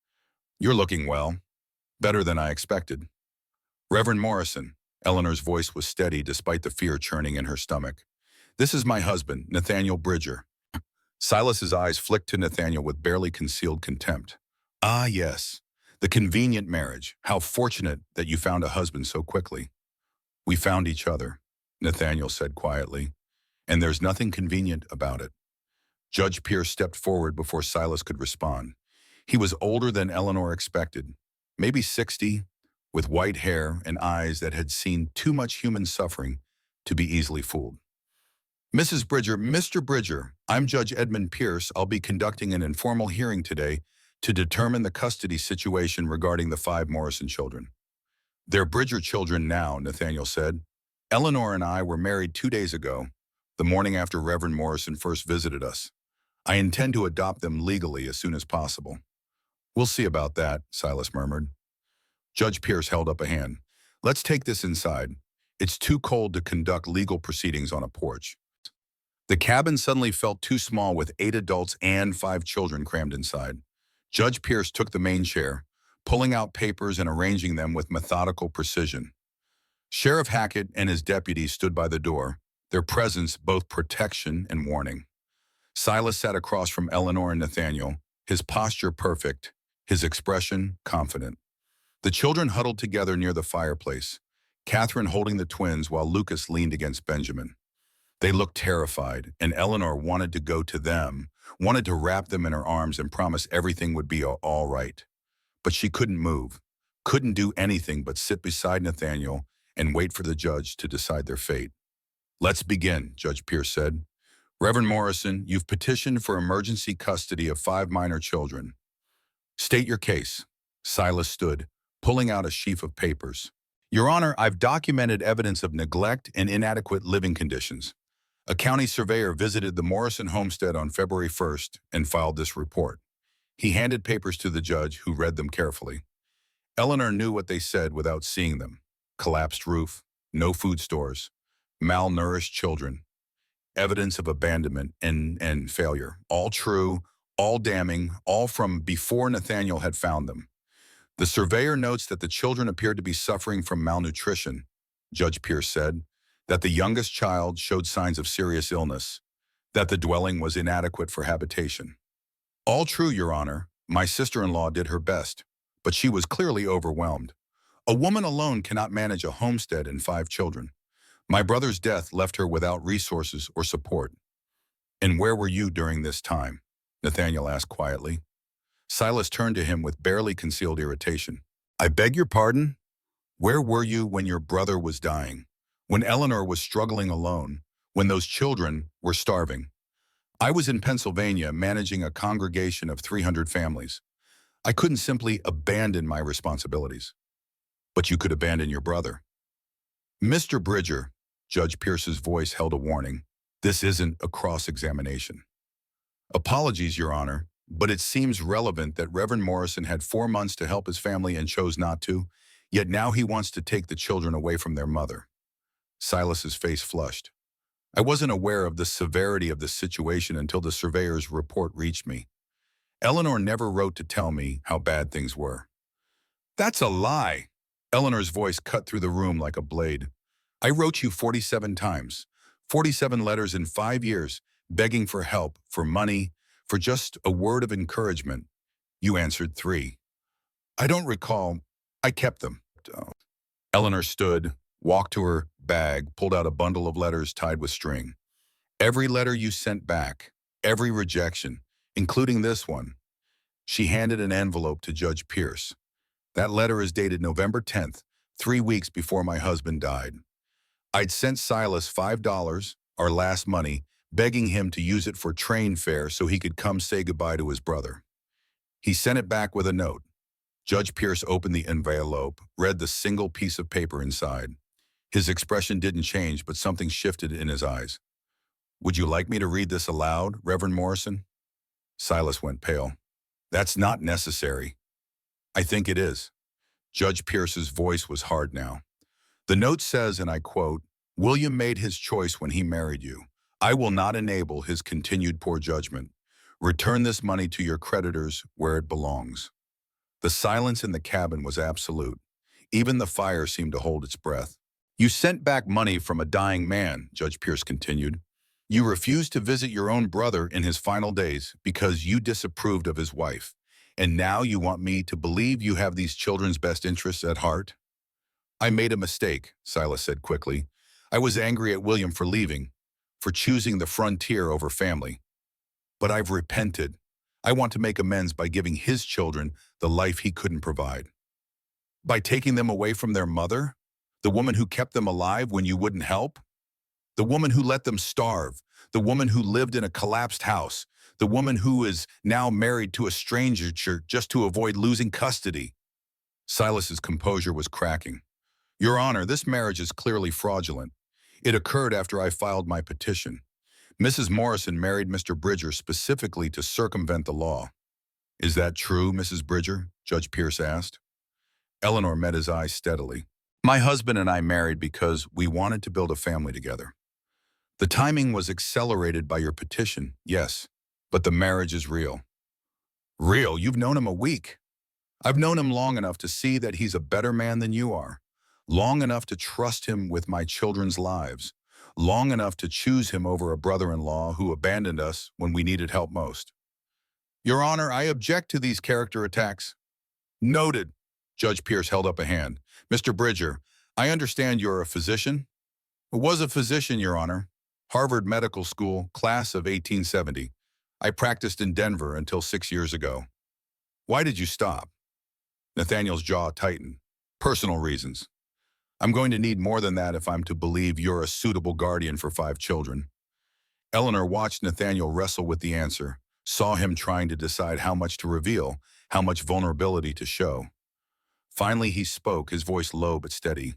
You're looking well, better than I expected. Reverend Morrison. Eleanor's voice was steady despite the fear churning in her stomach. This is my husband, Nathaniel Bridger. Silas's eyes flicked to Nathaniel with barely concealed contempt. Ah, yes. The convenient marriage. How fortunate that you found a husband so quickly. We found each other, Nathaniel said quietly, and there's nothing convenient about it. Judge Pierce stepped forward before Silas could respond. He was older than Eleanor expected, maybe 60, with white hair and eyes that had seen too much human suffering to be easily fooled. Mrs. Bridger, Mr. Bridger, I'm Judge Edmund Pierce. I'll be conducting an informal hearing today to determine the custody situation regarding the 5 Morrison children. They're Bridger children now, Nathaniel said. Eleanor and I were married 2 days ago, the morning after Reverend Morrison first visited us. I intend to adopt them legally as soon as possible. We'll see about that, Silas murmured. Judge Pierce held up a hand. Let's take this inside. It's too cold to conduct legal proceedings on a porch. The cabin suddenly felt too small with 8 adults and 5 children crammed inside. Judge Pierce took the main chair, pulling out papers and arranging them with methodical precision. Sheriff Hackett and his deputies stood by the door, their presence both protection and warning. Silas sat across from Eleanor and Nathaniel, his posture perfect, his expression confident. The children huddled together near the fireplace, Catherine holding the twins while Lucas leaned against Benjamin. They looked terrified, and Eleanor wanted to go to them, wanted to wrap them in her arms and promise everything would be all right. But she couldn't move, couldn't do anything but sit beside Nathaniel and wait for the judge to decide their fate. Let's begin, Judge Pierce said. Reverend Morrison, you've petitioned for emergency custody of 5 minor children. State your case. Silas stood, pulling out a sheaf of papers. Your Honor, I've documented evidence of neglect and inadequate living conditions. A county surveyor visited the Morrison homestead on February 1st and filed this report. He handed papers to the judge, who read them carefully. Eleanor knew what they said without seeing them. Collapsed roof, no food stores, malnourished children, evidence of abandonment and failure. All true, all damning, all from before Nathaniel had found them. The surveyor notes that the children appeared to be suffering from malnutrition, Judge Pierce said, that the youngest child showed signs of serious illness, that the dwelling was inadequate for habitation. All true, Your Honor. My sister-in-law did her best, but she was clearly overwhelmed. A woman alone cannot manage a homestead and 5 children. My brother's death left her without resources or support. And where were you during this time? Nathaniel asked quietly. Silas turned to him with barely concealed irritation. I beg your pardon? Where were you when your brother was dying? When Eleanor was struggling alone? When those children were starving? I was in Pennsylvania managing a congregation of 300 families. I couldn't simply abandon my responsibilities. But you could abandon your brother. Mr. Bridger, Judge Pierce's voice held a warning. This isn't a cross-examination. Apologies, Your Honor, but it seems relevant that Reverend Morrison had 4 months to help his family and chose not to, yet now he wants to take the children away from their mother. Silas's face flushed. I wasn't aware of the severity of the situation until the surveyor's report reached me. Eleanor never wrote to tell me how bad things were. That's a lie. Eleanor's voice cut through the room like a blade. I wrote you 47 times, 47 letters in 5 years, begging for help, for money, for just a word of encouragement. You answered 3. I don't recall. I kept them. Eleanor stood, walked to her bag, pulled out a bundle of letters tied with string. Every letter you sent back, Every rejection, including this one. She handed an envelope to Judge Pierce. That letter is dated November 10th, 3 weeks before my husband died. I'd sent Silas $5, our last money, begging him to use it for train fare so he could come say goodbye to his brother. He sent it back with a note. Judge Pierce opened the envelope, read the single piece of paper inside. His expression didn't change, but something shifted in his eyes. "Would you like me to read this aloud, Reverend Morrison?" Silas went pale. "That's not necessary." "I think it is." Judge Pierce's voice was hard now. "The note says, and I quote, 'William made his choice when he married you. I will not enable his continued poor judgment. Return this money to your creditors where it belongs.'" The silence in the cabin was absolute. Even the fire seemed to hold its breath. "You sent back money from a dying man," Judge Pierce continued. "You refused to visit your own brother in his final days because you disapproved of his wife. And now you want me to believe you have these children's best interests at heart?" "I made a mistake," Silas said quickly. "I was angry at William for leaving, for choosing the frontier over family. But I've repented. I want to make amends by giving his children the life he couldn't provide. By taking them away from their mother, the woman who kept them alive when you wouldn't help, the woman who let them starve, the woman who lived in a collapsed house, the woman who is now married to a stranger just to avoid losing custody." Silas's composure was cracking. "Your Honor, this marriage is clearly fraudulent. It occurred after I filed my petition. Mrs. Morrison married Mr. Bridger specifically to circumvent the law." "Is that true, Mrs. Bridger?" Judge Pierce asked. Eleanor met his eyes steadily. "My husband and I married because we wanted to build a family together. The timing was accelerated by your petition, yes, but the marriage is real." "Real? You've known him a week." "I've known him long enough to see that he's a better man than you are, long enough to trust him with my children's lives, long enough to choose him over a brother-in-law who abandoned us when we needed help most." "Your Honor, I object to these character attacks." "Noted." Judge Pierce held up a hand. "Mr. Bridger, I understand you're a physician?" "Was a physician, Your Honor. Harvard Medical School, class of 1870. I practiced in Denver until 6 years ago." "Why did you stop?" Nathaniel's jaw tightened. "Personal reasons. I'm going to need more than that if I'm to believe you're a suitable guardian for 5 children." Eleanor watched Nathaniel wrestle with the answer, saw him trying to decide how much to reveal, how much vulnerability to show. Finally, he spoke, his voice low but steady.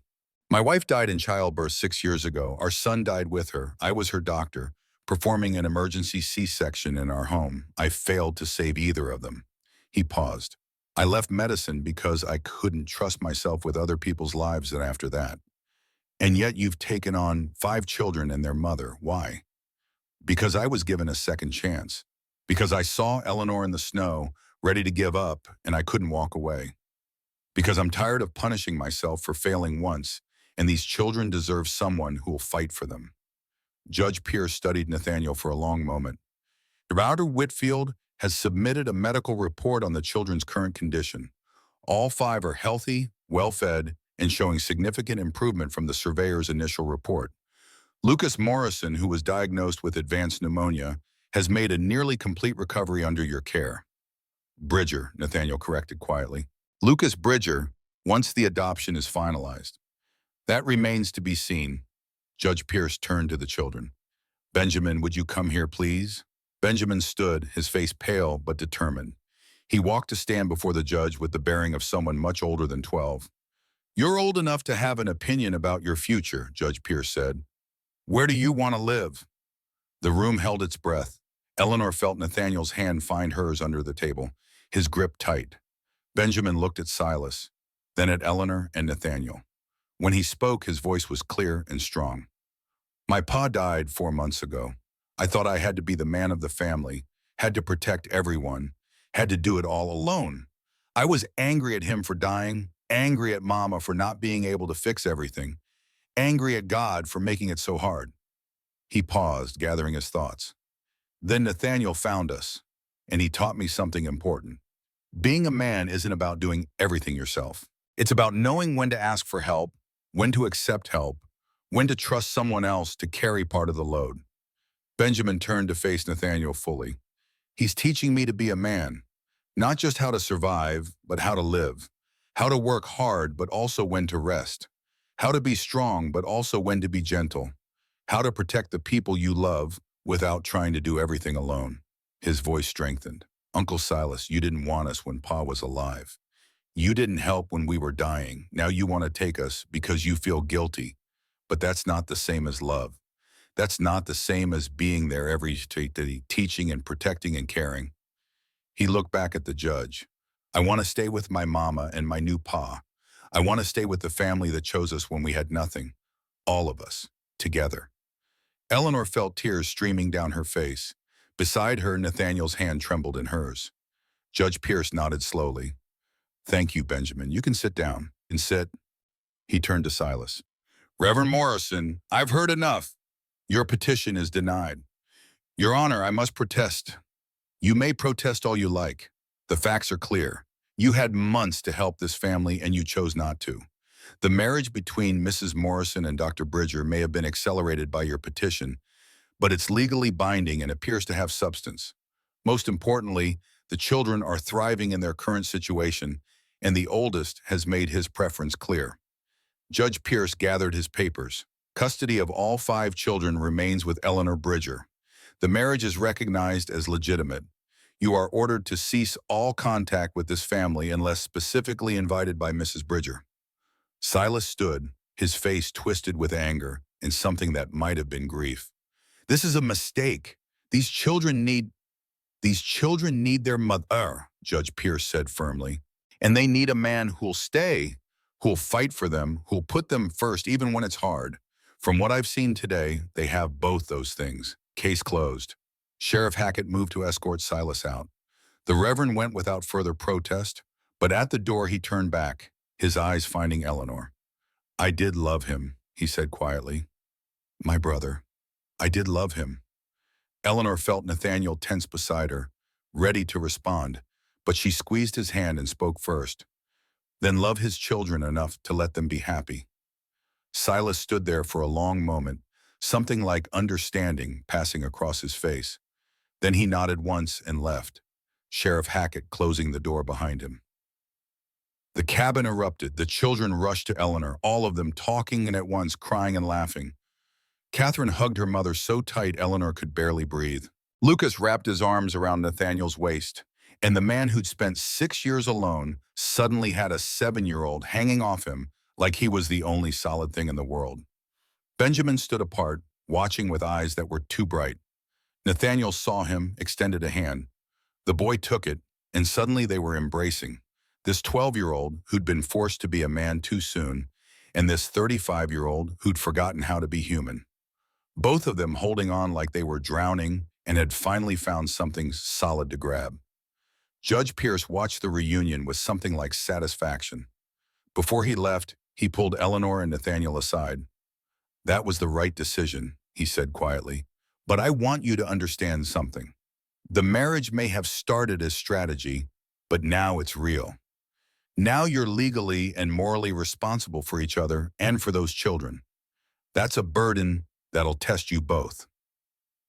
"My wife died in childbirth 6 years ago. Our son died with her. I was her doctor, performing an emergency C-section in our home. I failed to save either of them." He paused. "I left medicine because I couldn't trust myself with other people's lives after that. And yet you've taken on 5 children and their mother. Why?" "Because I was given a second chance. Because I saw Eleanor in the snow, ready to give up, and I couldn't walk away. Because I'm tired of punishing myself for failing once, and these children deserve someone who will fight for them." Judge Pierce studied Nathaniel for a long moment. "Dr. Whitfield has submitted a medical report on the children's current condition. All 5 are healthy, well-fed, and showing significant improvement from the surveyor's initial report. Lucas Morrison, who was diagnosed with advanced pneumonia, has made a nearly complete recovery under your care." "Bridger," Nathaniel corrected quietly. "Lucas Bridger, once the adoption is finalized." "That remains to be seen." Judge Pierce turned to the children. "Benjamin, would you come here, please?" Benjamin stood, his face pale but determined. He walked to stand before the judge with the bearing of someone much older than 12. "You're old enough to have an opinion about your future," Judge Pierce said. "Where do you want to live?" The room held its breath. Eleanor felt Nathaniel's hand find hers under the table, his grip tight. Benjamin looked at Silas, then at Eleanor and Nathaniel. When he spoke, his voice was clear and strong. "My pa died 4 months ago. I thought I had to be the man of the family, had to protect everyone, had to do it all alone. I was angry at him for dying, angry at Mama for not being able to fix everything, angry at God for making it so hard." He paused, gathering his thoughts. "Then Nathaniel found us, and he taught me something important. Being a man isn't about doing everything yourself. It's about knowing when to ask for help, when to accept help, when to trust someone else to carry part of the load." Benjamin turned to face Nathaniel fully. He's teaching me to be a man, not just how to survive, but how to live. How to work hard, but also when to rest. How to be strong, but also when to be gentle. How to protect the people you love without trying to do everything alone. His voice strengthened. Uncle Silas, you didn't want us when Pa was alive. You didn't help when we were dying. Now you want to take us because you feel guilty. But that's not the same as love. That's not the same as being there every day, teaching and protecting and caring. He looked back at the judge. I want to stay with my mama and my new pa. I want to stay with the family that chose us when we had nothing. All of us, together. Eleanor felt tears streaming down her face. Beside her, Nathaniel's hand trembled in hers. Judge Pierce nodded slowly. Thank you, Benjamin. You can sit down. And sit. He turned to Silas. Reverend Morrison, I've heard enough. Your petition is denied. Your Honor, I must protest. You may protest all you like. The facts are clear. You had months to help this family and you chose not to. The marriage between Mrs. Morrison and Dr. Bridger may have been accelerated by your petition, but it's legally binding and appears to have substance. Most importantly, the children are thriving in their current situation, and the oldest has made his preference clear. Judge Pierce gathered his papers. Custody of all 5 children remains with Eleanor Bridger. The marriage is recognized as legitimate. You are ordered to cease all contact with this family unless specifically invited by Mrs. Bridger. Silas stood, his face twisted with anger and something that might have been grief. This is a mistake. These children need their mother, Judge Pierce said firmly. And they need a man who'll stay, who'll fight for them, who'll put them first even when it's hard. From what I've seen today, they have both those things. Case closed. Sheriff Hackett moved to escort Silas out. The Reverend went without further protest, but at the door he turned back, his eyes finding Eleanor. I did love him, he said quietly. My brother. I did love him. Eleanor felt Nathaniel tense beside her, ready to respond, but she squeezed his hand and spoke first. Then love his children enough to let them be happy. Silas stood there for a long moment, something like understanding passing across his face. Then he nodded once and left, Sheriff Hackett closing the door behind him. The cabin erupted. The children rushed to Eleanor, all of them talking and at once crying and laughing. Catherine hugged her mother so tight Eleanor could barely breathe. Lucas wrapped his arms around Nathaniel's waist, and the man who'd spent 6 years alone suddenly had a 7-year-old hanging off him like he was the only solid thing in the world. Benjamin stood apart, watching with eyes that were too bright. Nathaniel saw him, extended a hand. The boy took it, and suddenly they were embracing. This 12-year-old who'd been forced to be a man too soon, and this 35-year-old who'd forgotten how to be human. Both of them holding on like they were drowning and had finally found something solid to grab. Judge Pierce watched the reunion with something like satisfaction. Before he left, he pulled Eleanor and Nathaniel aside. That was the right decision, he said quietly. But I want you to understand something. The marriage may have started as strategy, but now it's real. Now you're legally and morally responsible for each other and for those children. That's a burden that'll test you both.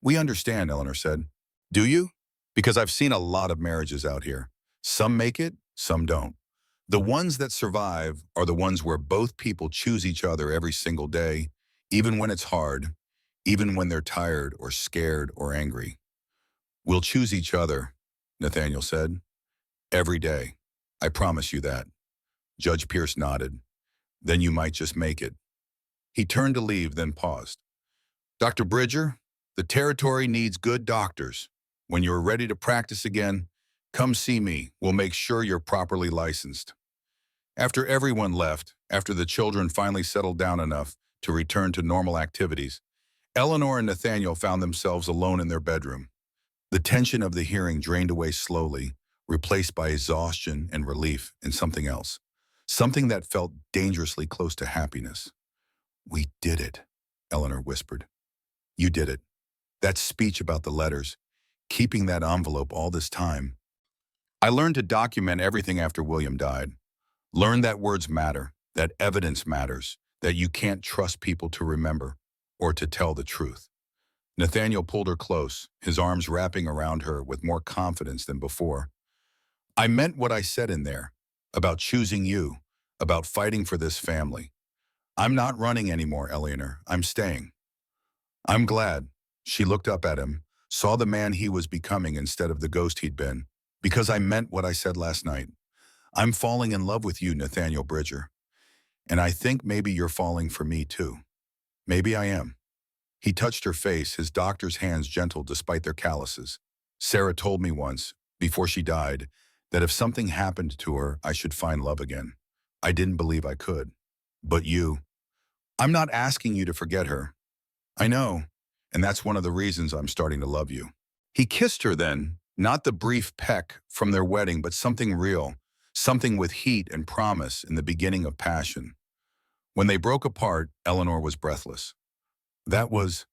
We understand, Eleanor said. Do you? Because I've seen a lot of marriages out here. Some make it, some don't. The ones that survive are the ones where both people choose each other every single day, even when it's hard, even when they're tired or scared or angry. We'll choose each other, Nathaniel said. Every day. I promise you that. Judge Pierce nodded. Then you might just make it. He turned to leave, then paused. Dr. Bridger, the territory needs good doctors. When you're ready to practice again, come see me. We'll make sure you're properly licensed. After everyone left, after the children finally settled down enough to return to normal activities, Eleanor and Nathaniel found themselves alone in their bedroom. The tension of the hearing drained away slowly, replaced by exhaustion and relief in something else, something that felt dangerously close to happiness. We did it, Eleanor whispered. You did it. That speech about the letters, keeping that envelope all this time. I learned to document everything after William died. Learned that words matter, that evidence matters, that you can't trust people to remember or to tell the truth. Nathaniel pulled her close, his arms wrapping around her with more confidence than before. I meant what I said in there, about choosing you, about fighting for this family. I'm not running anymore, Eleanor. I'm staying. I'm glad. She looked up at him, saw the man he was becoming instead of the ghost he'd been. Because I meant what I said last night. I'm falling in love with you, Nathaniel Bridger. And I think maybe you're falling for me too. Maybe I am. He touched her face, his doctor's hands gentle despite their calluses. Sarah told me once, before she died, that if something happened to her, I should find love again. I didn't believe I could. But you, I'm not asking you to forget her. I know, and that's one of the reasons I'm starting to love you. He kissed her then, not the brief peck from their wedding, but something real, something with heat and promise in the beginning of passion. When they broke apart, Eleanor was breathless. That was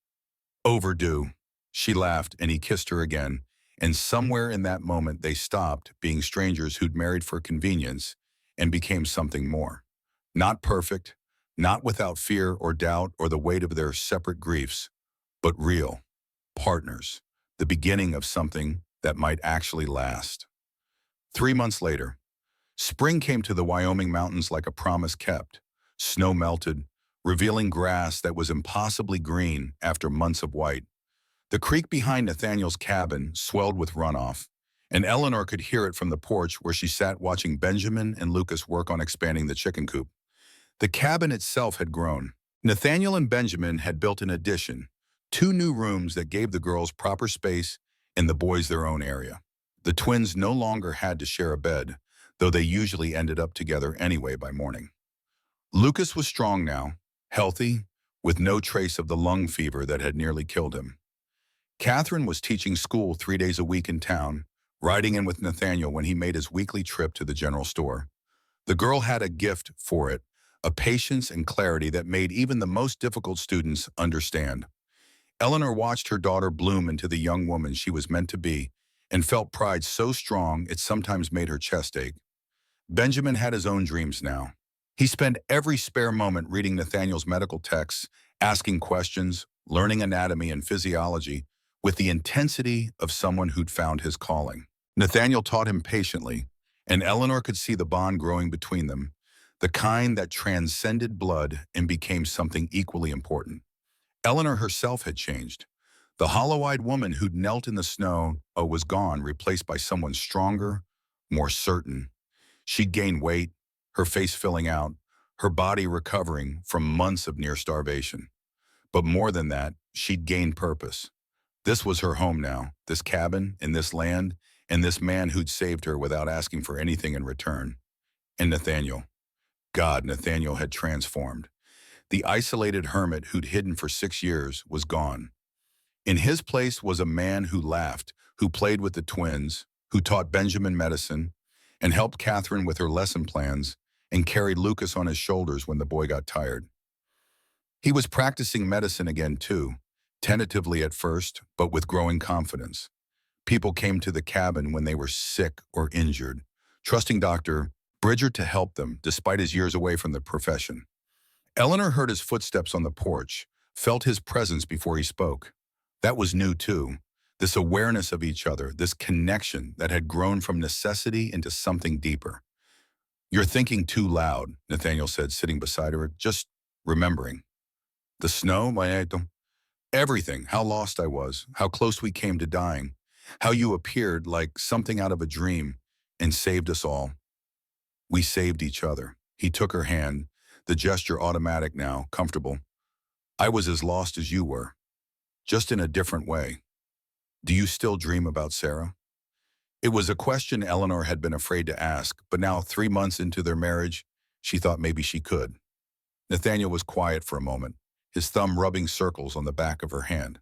overdue. She laughed and he kissed her again, and somewhere in that moment they stopped being strangers who'd married for convenience and became something more. Not perfect, not without fear or doubt or the weight of their separate griefs, but real, partners, the beginning of something that might actually last. 3 months later, spring came to the Wyoming mountains like a promise kept. Snow melted, revealing grass that was impossibly green after months of white. The creek behind Nathaniel's cabin swelled with runoff, and Eleanor could hear it from the porch where she sat watching Benjamin and Lucas work on expanding the chicken coop. The cabin itself had grown. Nathaniel and Benjamin had built an addition, 2 new rooms that gave the girls proper space and the boys their own area. The twins no longer had to share a bed, though they usually ended up together anyway by morning. Lucas was strong now, healthy, with no trace of the lung fever that had nearly killed him. Catherine was teaching school 3 days a week in town, riding in with Nathaniel when he made his weekly trip to the general store. The girl had a gift for it, a patience and clarity that made even the most difficult students understand. Eleanor watched her daughter bloom into the young woman she was meant to be and felt pride so strong it sometimes made her chest ache. Benjamin had his own dreams now. He spent every spare moment reading Nathaniel's medical texts, asking questions, learning anatomy and physiology with the intensity of someone who'd found his calling. Nathaniel taught him patiently, and Eleanor could see the bond growing between them, the kind that transcended blood and became something equally important. Eleanor herself had changed. The hollow-eyed woman who'd knelt in the snow was gone, replaced by someone stronger, more certain. She'd gained weight, her face filling out, her body recovering from months of near starvation. But more than that, she'd gained purpose. This was her home now, this cabin and this land, and this man who'd saved her without asking for anything in return. And Nathaniel. God, Nathaniel had transformed. The isolated hermit who'd hidden for 6 years was gone. In his place was a man who laughed, who played with the twins, who taught Benjamin medicine, and helped Catherine with her lesson plans, and carried Lucas on his shoulders when the boy got tired. He was practicing medicine again too, tentatively at first, but with growing confidence. People came to the cabin when they were sick or injured, trusting Dr. Bridger to help them despite his years away from the profession. Eleanor heard his footsteps on the porch, felt his presence before he spoke. That was new too, this awareness of each other, this connection that had grown from necessity into something deeper. You're thinking too loud, Nathaniel said, sitting beside her, just remembering. The snow, everything, how lost I was, how close we came to dying, how you appeared like something out of a dream and saved us all. We saved each other. He took her hand, the gesture automatic now, comfortable. I was as lost as you were, just in a different way. Do you still dream about Sarah? It was a question Eleanor had been afraid to ask, but now 3 months into their marriage, she thought maybe she could. Nathaniel was quiet for a moment, his thumb rubbing circles on the back of her hand.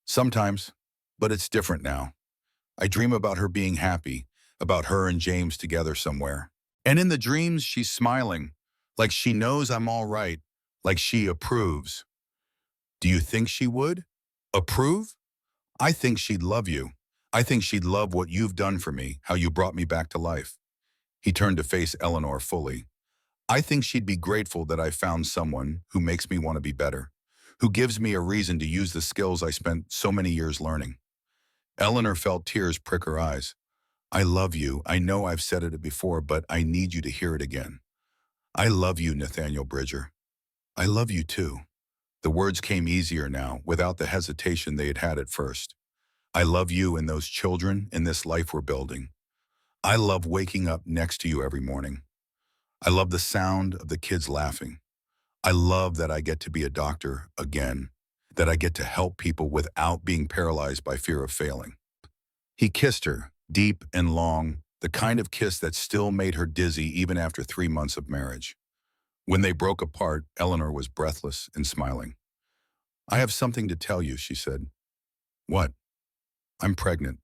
Sometimes, but it's different now. I dream about her being happy, about her and James together somewhere. And in the dreams, she's smiling, like she knows I'm all right, like she approves. Do you think she would? Approve? I think she'd love you. I think she'd love what you've done for me, how you brought me back to life. He turned to face Eleanor fully. I think she'd be grateful that I found someone who makes me want to be better, who gives me a reason to use the skills I spent so many years learning. Eleanor felt tears prick her eyes. I love you. I know I've said it before, but I need you to hear it again. I love you, Nathaniel Bridger. I love you too. The words came easier now, without the hesitation they had had at first. I love you and those children in this life we're building. I love waking up next to you every morning. I love the sound of the kids laughing. I love that I get to be a doctor again, that I get to help people without being paralyzed by fear of failing. He kissed her, deep and long, the kind of kiss that still made her dizzy even after 3 months of marriage. When they broke apart, Eleanor was breathless and smiling. I have something to tell you, she said. What? I'm pregnant.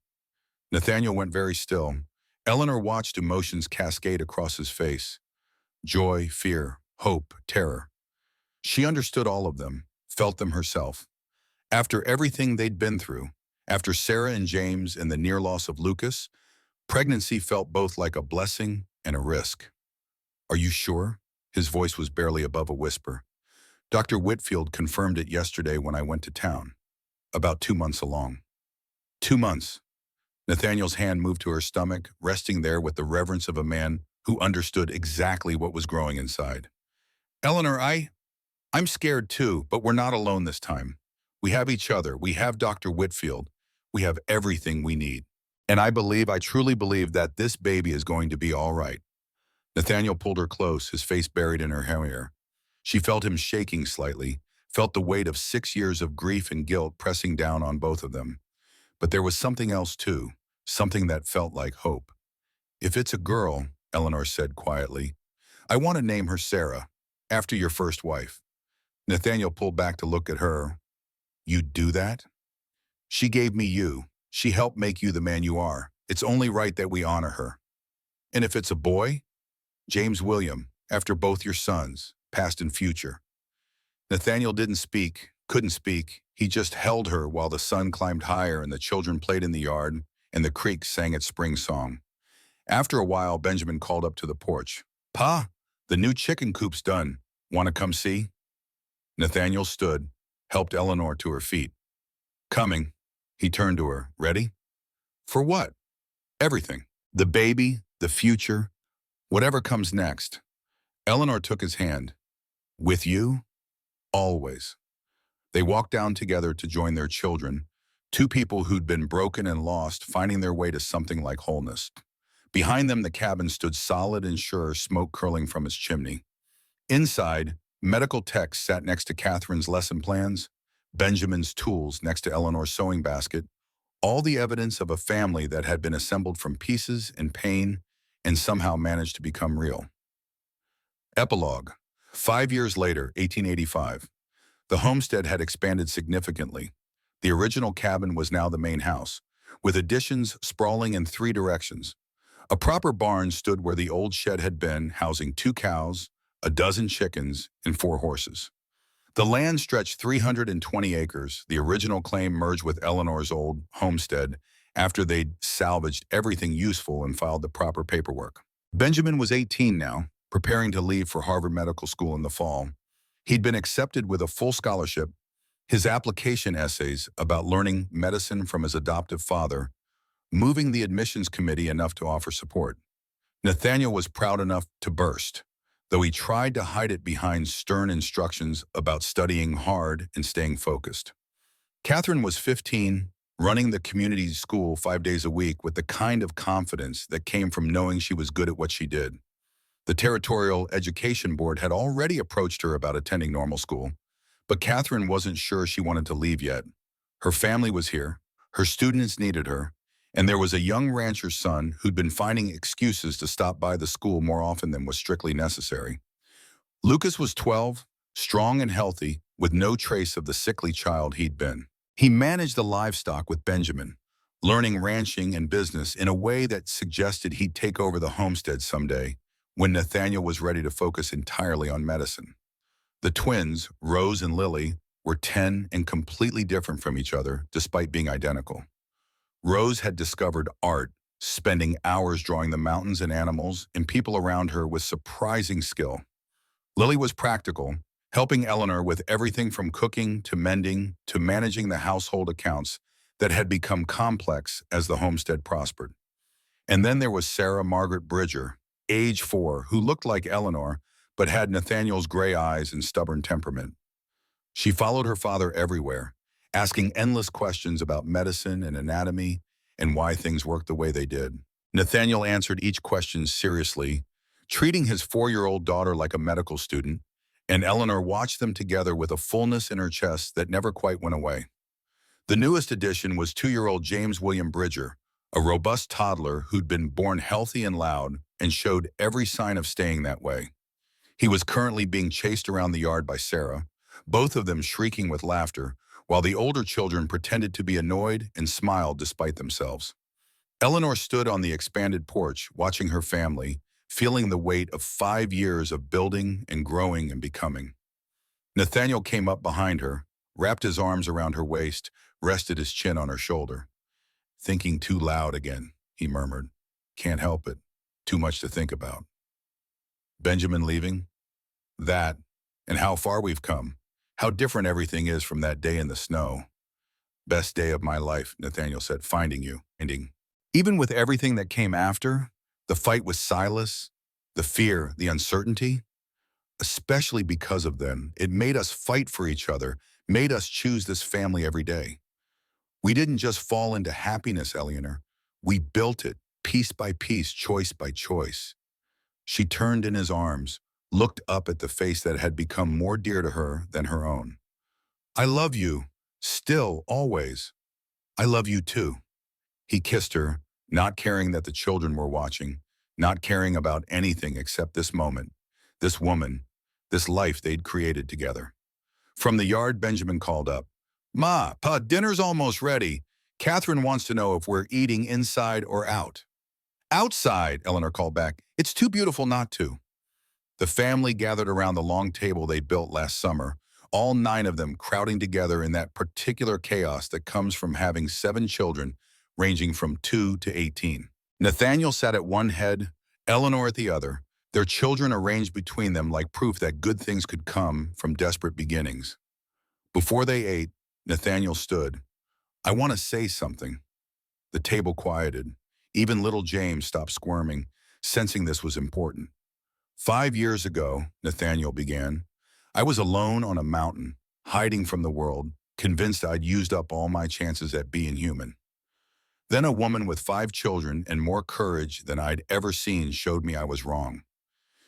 Nathaniel went very still. Eleanor watched emotions cascade across his face. Joy, fear, hope, terror. She understood all of them, felt them herself. After everything they'd been through, after Sarah and James and the near loss of Lucas, pregnancy felt both like a blessing and a risk. Are you sure? His voice was barely above a whisper. Dr. Whitfield confirmed it yesterday when I went to town. About 2 months along. 2 months. Nathaniel's hand moved to her stomach, resting there with the reverence of a man who understood exactly what was growing inside. Eleanor, I'm scared too, but we're not alone this time. We have each other. We have Dr. Whitfield. We have everything we need. And I truly believe that this baby is going to be all right. Nathaniel pulled her close, his face buried in her hair. She felt him shaking slightly, felt the weight of 6 years of grief and guilt pressing down on both of them. But there was something else too, something that felt like hope. If it's a girl, Eleanor said quietly, I want to name her Sarah, after your first wife. Nathaniel pulled back to look at her. You'd do that? She gave me you. She helped make you the man you are. It's only right that we honor her. And if it's a boy? James William, after both your sons, past and future. Nathaniel didn't speak, couldn't speak. He just held her while the sun climbed higher and the children played in the yard and the creek sang its spring song. After a while, Benjamin called up to the porch. Pa, the new chicken coop's done. Want to come see? Nathaniel stood, helped Eleanor to her feet. Coming. He turned to her. Ready? For what? Everything. The baby, the future, whatever comes next. Eleanor took his hand. With you? Always. They walked down together to join their children, two people who'd been broken and lost, finding their way to something like wholeness. Behind them, the cabin stood solid and sure, smoke curling from its chimney. Inside, medical techs sat next to Catherine's lesson plans, Benjamin's tools next to Eleanor's sewing basket, all the evidence of a family that had been assembled from pieces and pain and somehow managed to become real. Epilogue. 5 years later, 1885. The homestead had expanded significantly. The original cabin was now the main house, with additions sprawling in 3 directions. A proper barn stood where the old shed had been, housing 2 cows, a dozen chickens, and 4 horses. The land stretched 320 acres. The original claim merged with Eleanor's old homestead after they'd salvaged everything useful and filed the proper paperwork. Benjamin was 18 now, preparing to leave for Harvard Medical School in the fall. He'd been accepted with a full scholarship. His application essays about learning medicine from his adoptive father, moving the admissions committee enough to offer support. Nathaniel was proud enough to burst, though he tried to hide it behind stern instructions about studying hard and staying focused. Catherine was 15, running the community school 5 days a week with the kind of confidence that came from knowing she was good at what she did. The Territorial Education Board had already approached her about attending normal school, but Catherine wasn't sure she wanted to leave yet. Her family was here, her students needed her, and there was a young rancher's son who'd been finding excuses to stop by the school more often than was strictly necessary. Lucas was 12, strong and healthy, with no trace of the sickly child he'd been. He managed the livestock with Benjamin, learning ranching and business in a way that suggested he'd take over the homestead someday, when Nathaniel was ready to focus entirely on medicine. The twins, Rose and Lily, were 10 and completely different from each other, despite being identical. Rose had discovered art, spending hours drawing the mountains and animals and people around her with surprising skill. Lily was practical, helping Eleanor with everything from cooking to mending to managing the household accounts that had become complex as the homestead prospered. And then there was Sarah Margaret Bridger, age 4, who looked like Eleanor, but had Nathaniel's gray eyes and stubborn temperament. She followed her father everywhere, asking endless questions about medicine and anatomy and why things worked the way they did. Nathaniel answered each question seriously, treating his 4-year-old daughter like a medical student, and Eleanor watched them together with a fullness in her chest that never quite went away. The newest addition was 2-year-old James William Bridger, a robust toddler who'd been born healthy and loud and showed every sign of staying that way. He was currently being chased around the yard by Sarah, both of them shrieking with laughter, while the older children pretended to be annoyed and smiled despite themselves. Eleanor stood on the expanded porch, watching her family, feeling the weight of 5 years of building and growing and becoming. Nathaniel came up behind her, wrapped his arms around her waist, rested his chin on her shoulder. "Thinking too loud again," he murmured. "Can't help it. Too much to think about." Benjamin leaving? That, and how far we've come. How different everything is from that day in the snow. "Best day of my life," Nathaniel said, "finding you." Even with everything that came after, the fight with Silas, the fear, the uncertainty, especially because of them, it made us fight for each other, made us choose this family every day. We didn't just fall into happiness, Eleanor. We built it, piece by piece, choice by choice. She turned in his arms, looked up at the face that had become more dear to her than her own. "I love you, still, always. I love you too." He kissed her, not caring that the children were watching, not caring about anything except this moment, this woman, this life they'd created together. From the yard, Benjamin called up, "Ma, Pa, dinner's almost ready. Catherine wants to know if we're eating inside or out." "Outside," Eleanor called back. "It's too beautiful not to." The family gathered around the long table they built last summer, all 9 of them crowding together in that particular chaos that comes from having 7 children, ranging from 2 to 18. Nathaniel sat at one head, Eleanor at the other, their children arranged between them like proof that good things could come from desperate beginnings. Before they ate, Nathaniel stood. "I want to say something." The table quieted. Even little James stopped squirming, sensing this was important. "5 years ago," Nathaniel began, "I was alone on a mountain, hiding from the world, convinced I'd used up all my chances at being human. Then a woman with 5 children and more courage than I'd ever seen showed me I was wrong.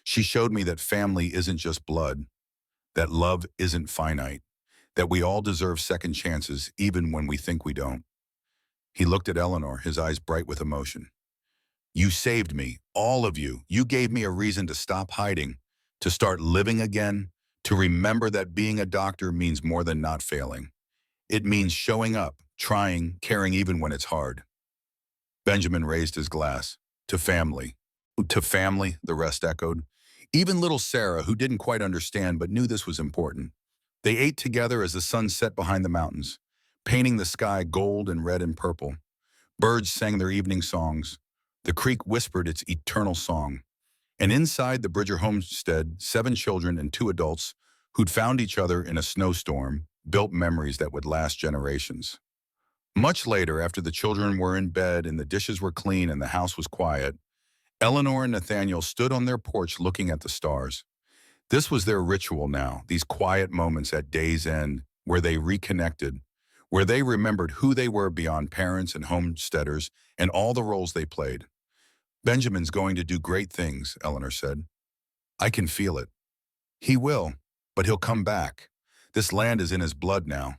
She showed me that family isn't just blood, that love isn't finite, that we all deserve second chances even when we think we don't." He looked at Eleanor, his eyes bright with emotion. "You saved me, all of you. You gave me a reason to stop hiding, to start living again, to remember that being a doctor means more than not failing. It means showing up, trying, caring even when it's hard." Benjamin raised his glass. "To family." "To family," the rest echoed. Even little Sarah, who didn't quite understand but knew this was important. They ate together as the sun set behind the mountains, painting the sky gold and red and purple. Birds sang their evening songs. The creek whispered its eternal song. And inside the Bridger homestead, 7 children and 2 adults who'd found each other in a snowstorm built memories that would last generations. Much later, after the children were in bed and the dishes were clean and the house was quiet, Eleanor and Nathaniel stood on their porch looking at the stars. This was their ritual now, these quiet moments at day's end where they reconnected, where they remembered who they were beyond parents and homesteaders and all the roles they played. "Benjamin's going to do great things," Eleanor said. "I can feel it. He will, but he'll come back. This land is in his blood now.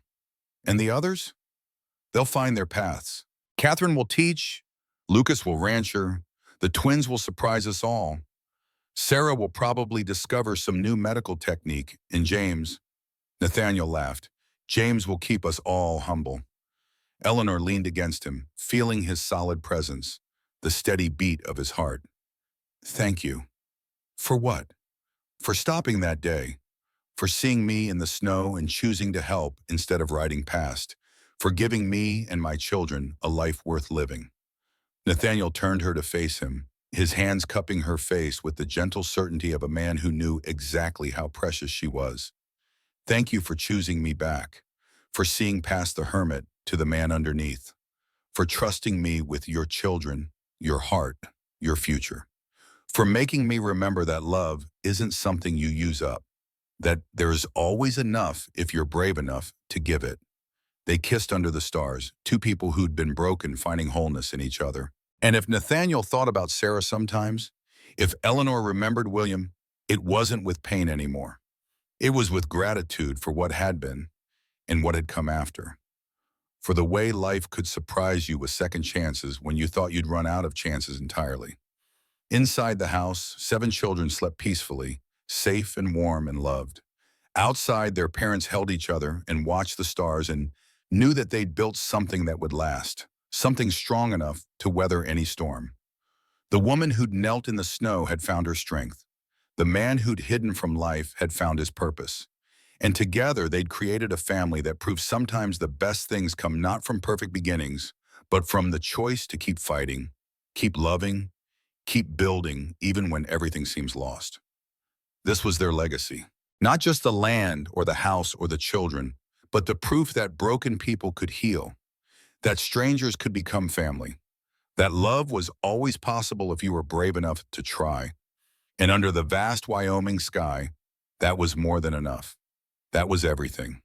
And the others? They'll find their paths. Catherine will teach, Lucas will rancher, the twins will surprise us all. Sarah will probably discover some new medical technique, and James," Nathaniel laughed, "James will keep us all humble." Eleanor leaned against him, feeling his solid presence, the steady beat of his heart. "Thank you." "For what?" "For stopping that day. For seeing me in the snow and choosing to help instead of riding past. For giving me and my children a life worth living." Nathaniel turned her to face him, his hands cupping her face with the gentle certainty of a man who knew exactly how precious she was. Thank you for choosing me back, for seeing past the hermit to the man underneath, for trusting me with your children, your heart, your future, for making me remember that love isn't something you use up, that there's always enough if you're brave enough to give it. They kissed under the stars, two people who'd been broken finding wholeness in each other. And if Nathaniel thought about Sarah sometimes, if Eleanor remembered William, it wasn't with pain anymore. It was with gratitude for what had been and what had come after. For the way life could surprise you with second chances when you thought you'd run out of chances entirely. Inside the house, 7 children slept peacefully, safe and warm and loved. Outside, their parents held each other and watched the stars and knew that they'd built something that would last, something strong enough to weather any storm. The woman who'd knelt in the snow had found her strength. The man who'd hidden from life had found his purpose. And together, they'd created a family that proved sometimes the best things come not from perfect beginnings, but from the choice to keep fighting, keep loving, keep building, even when everything seems lost. This was their legacy. Not just the land or the house or the children, but the proof that broken people could heal, that strangers could become family, that love was always possible if you were brave enough to try. And under the vast Wyoming sky, that was more than enough. That was everything.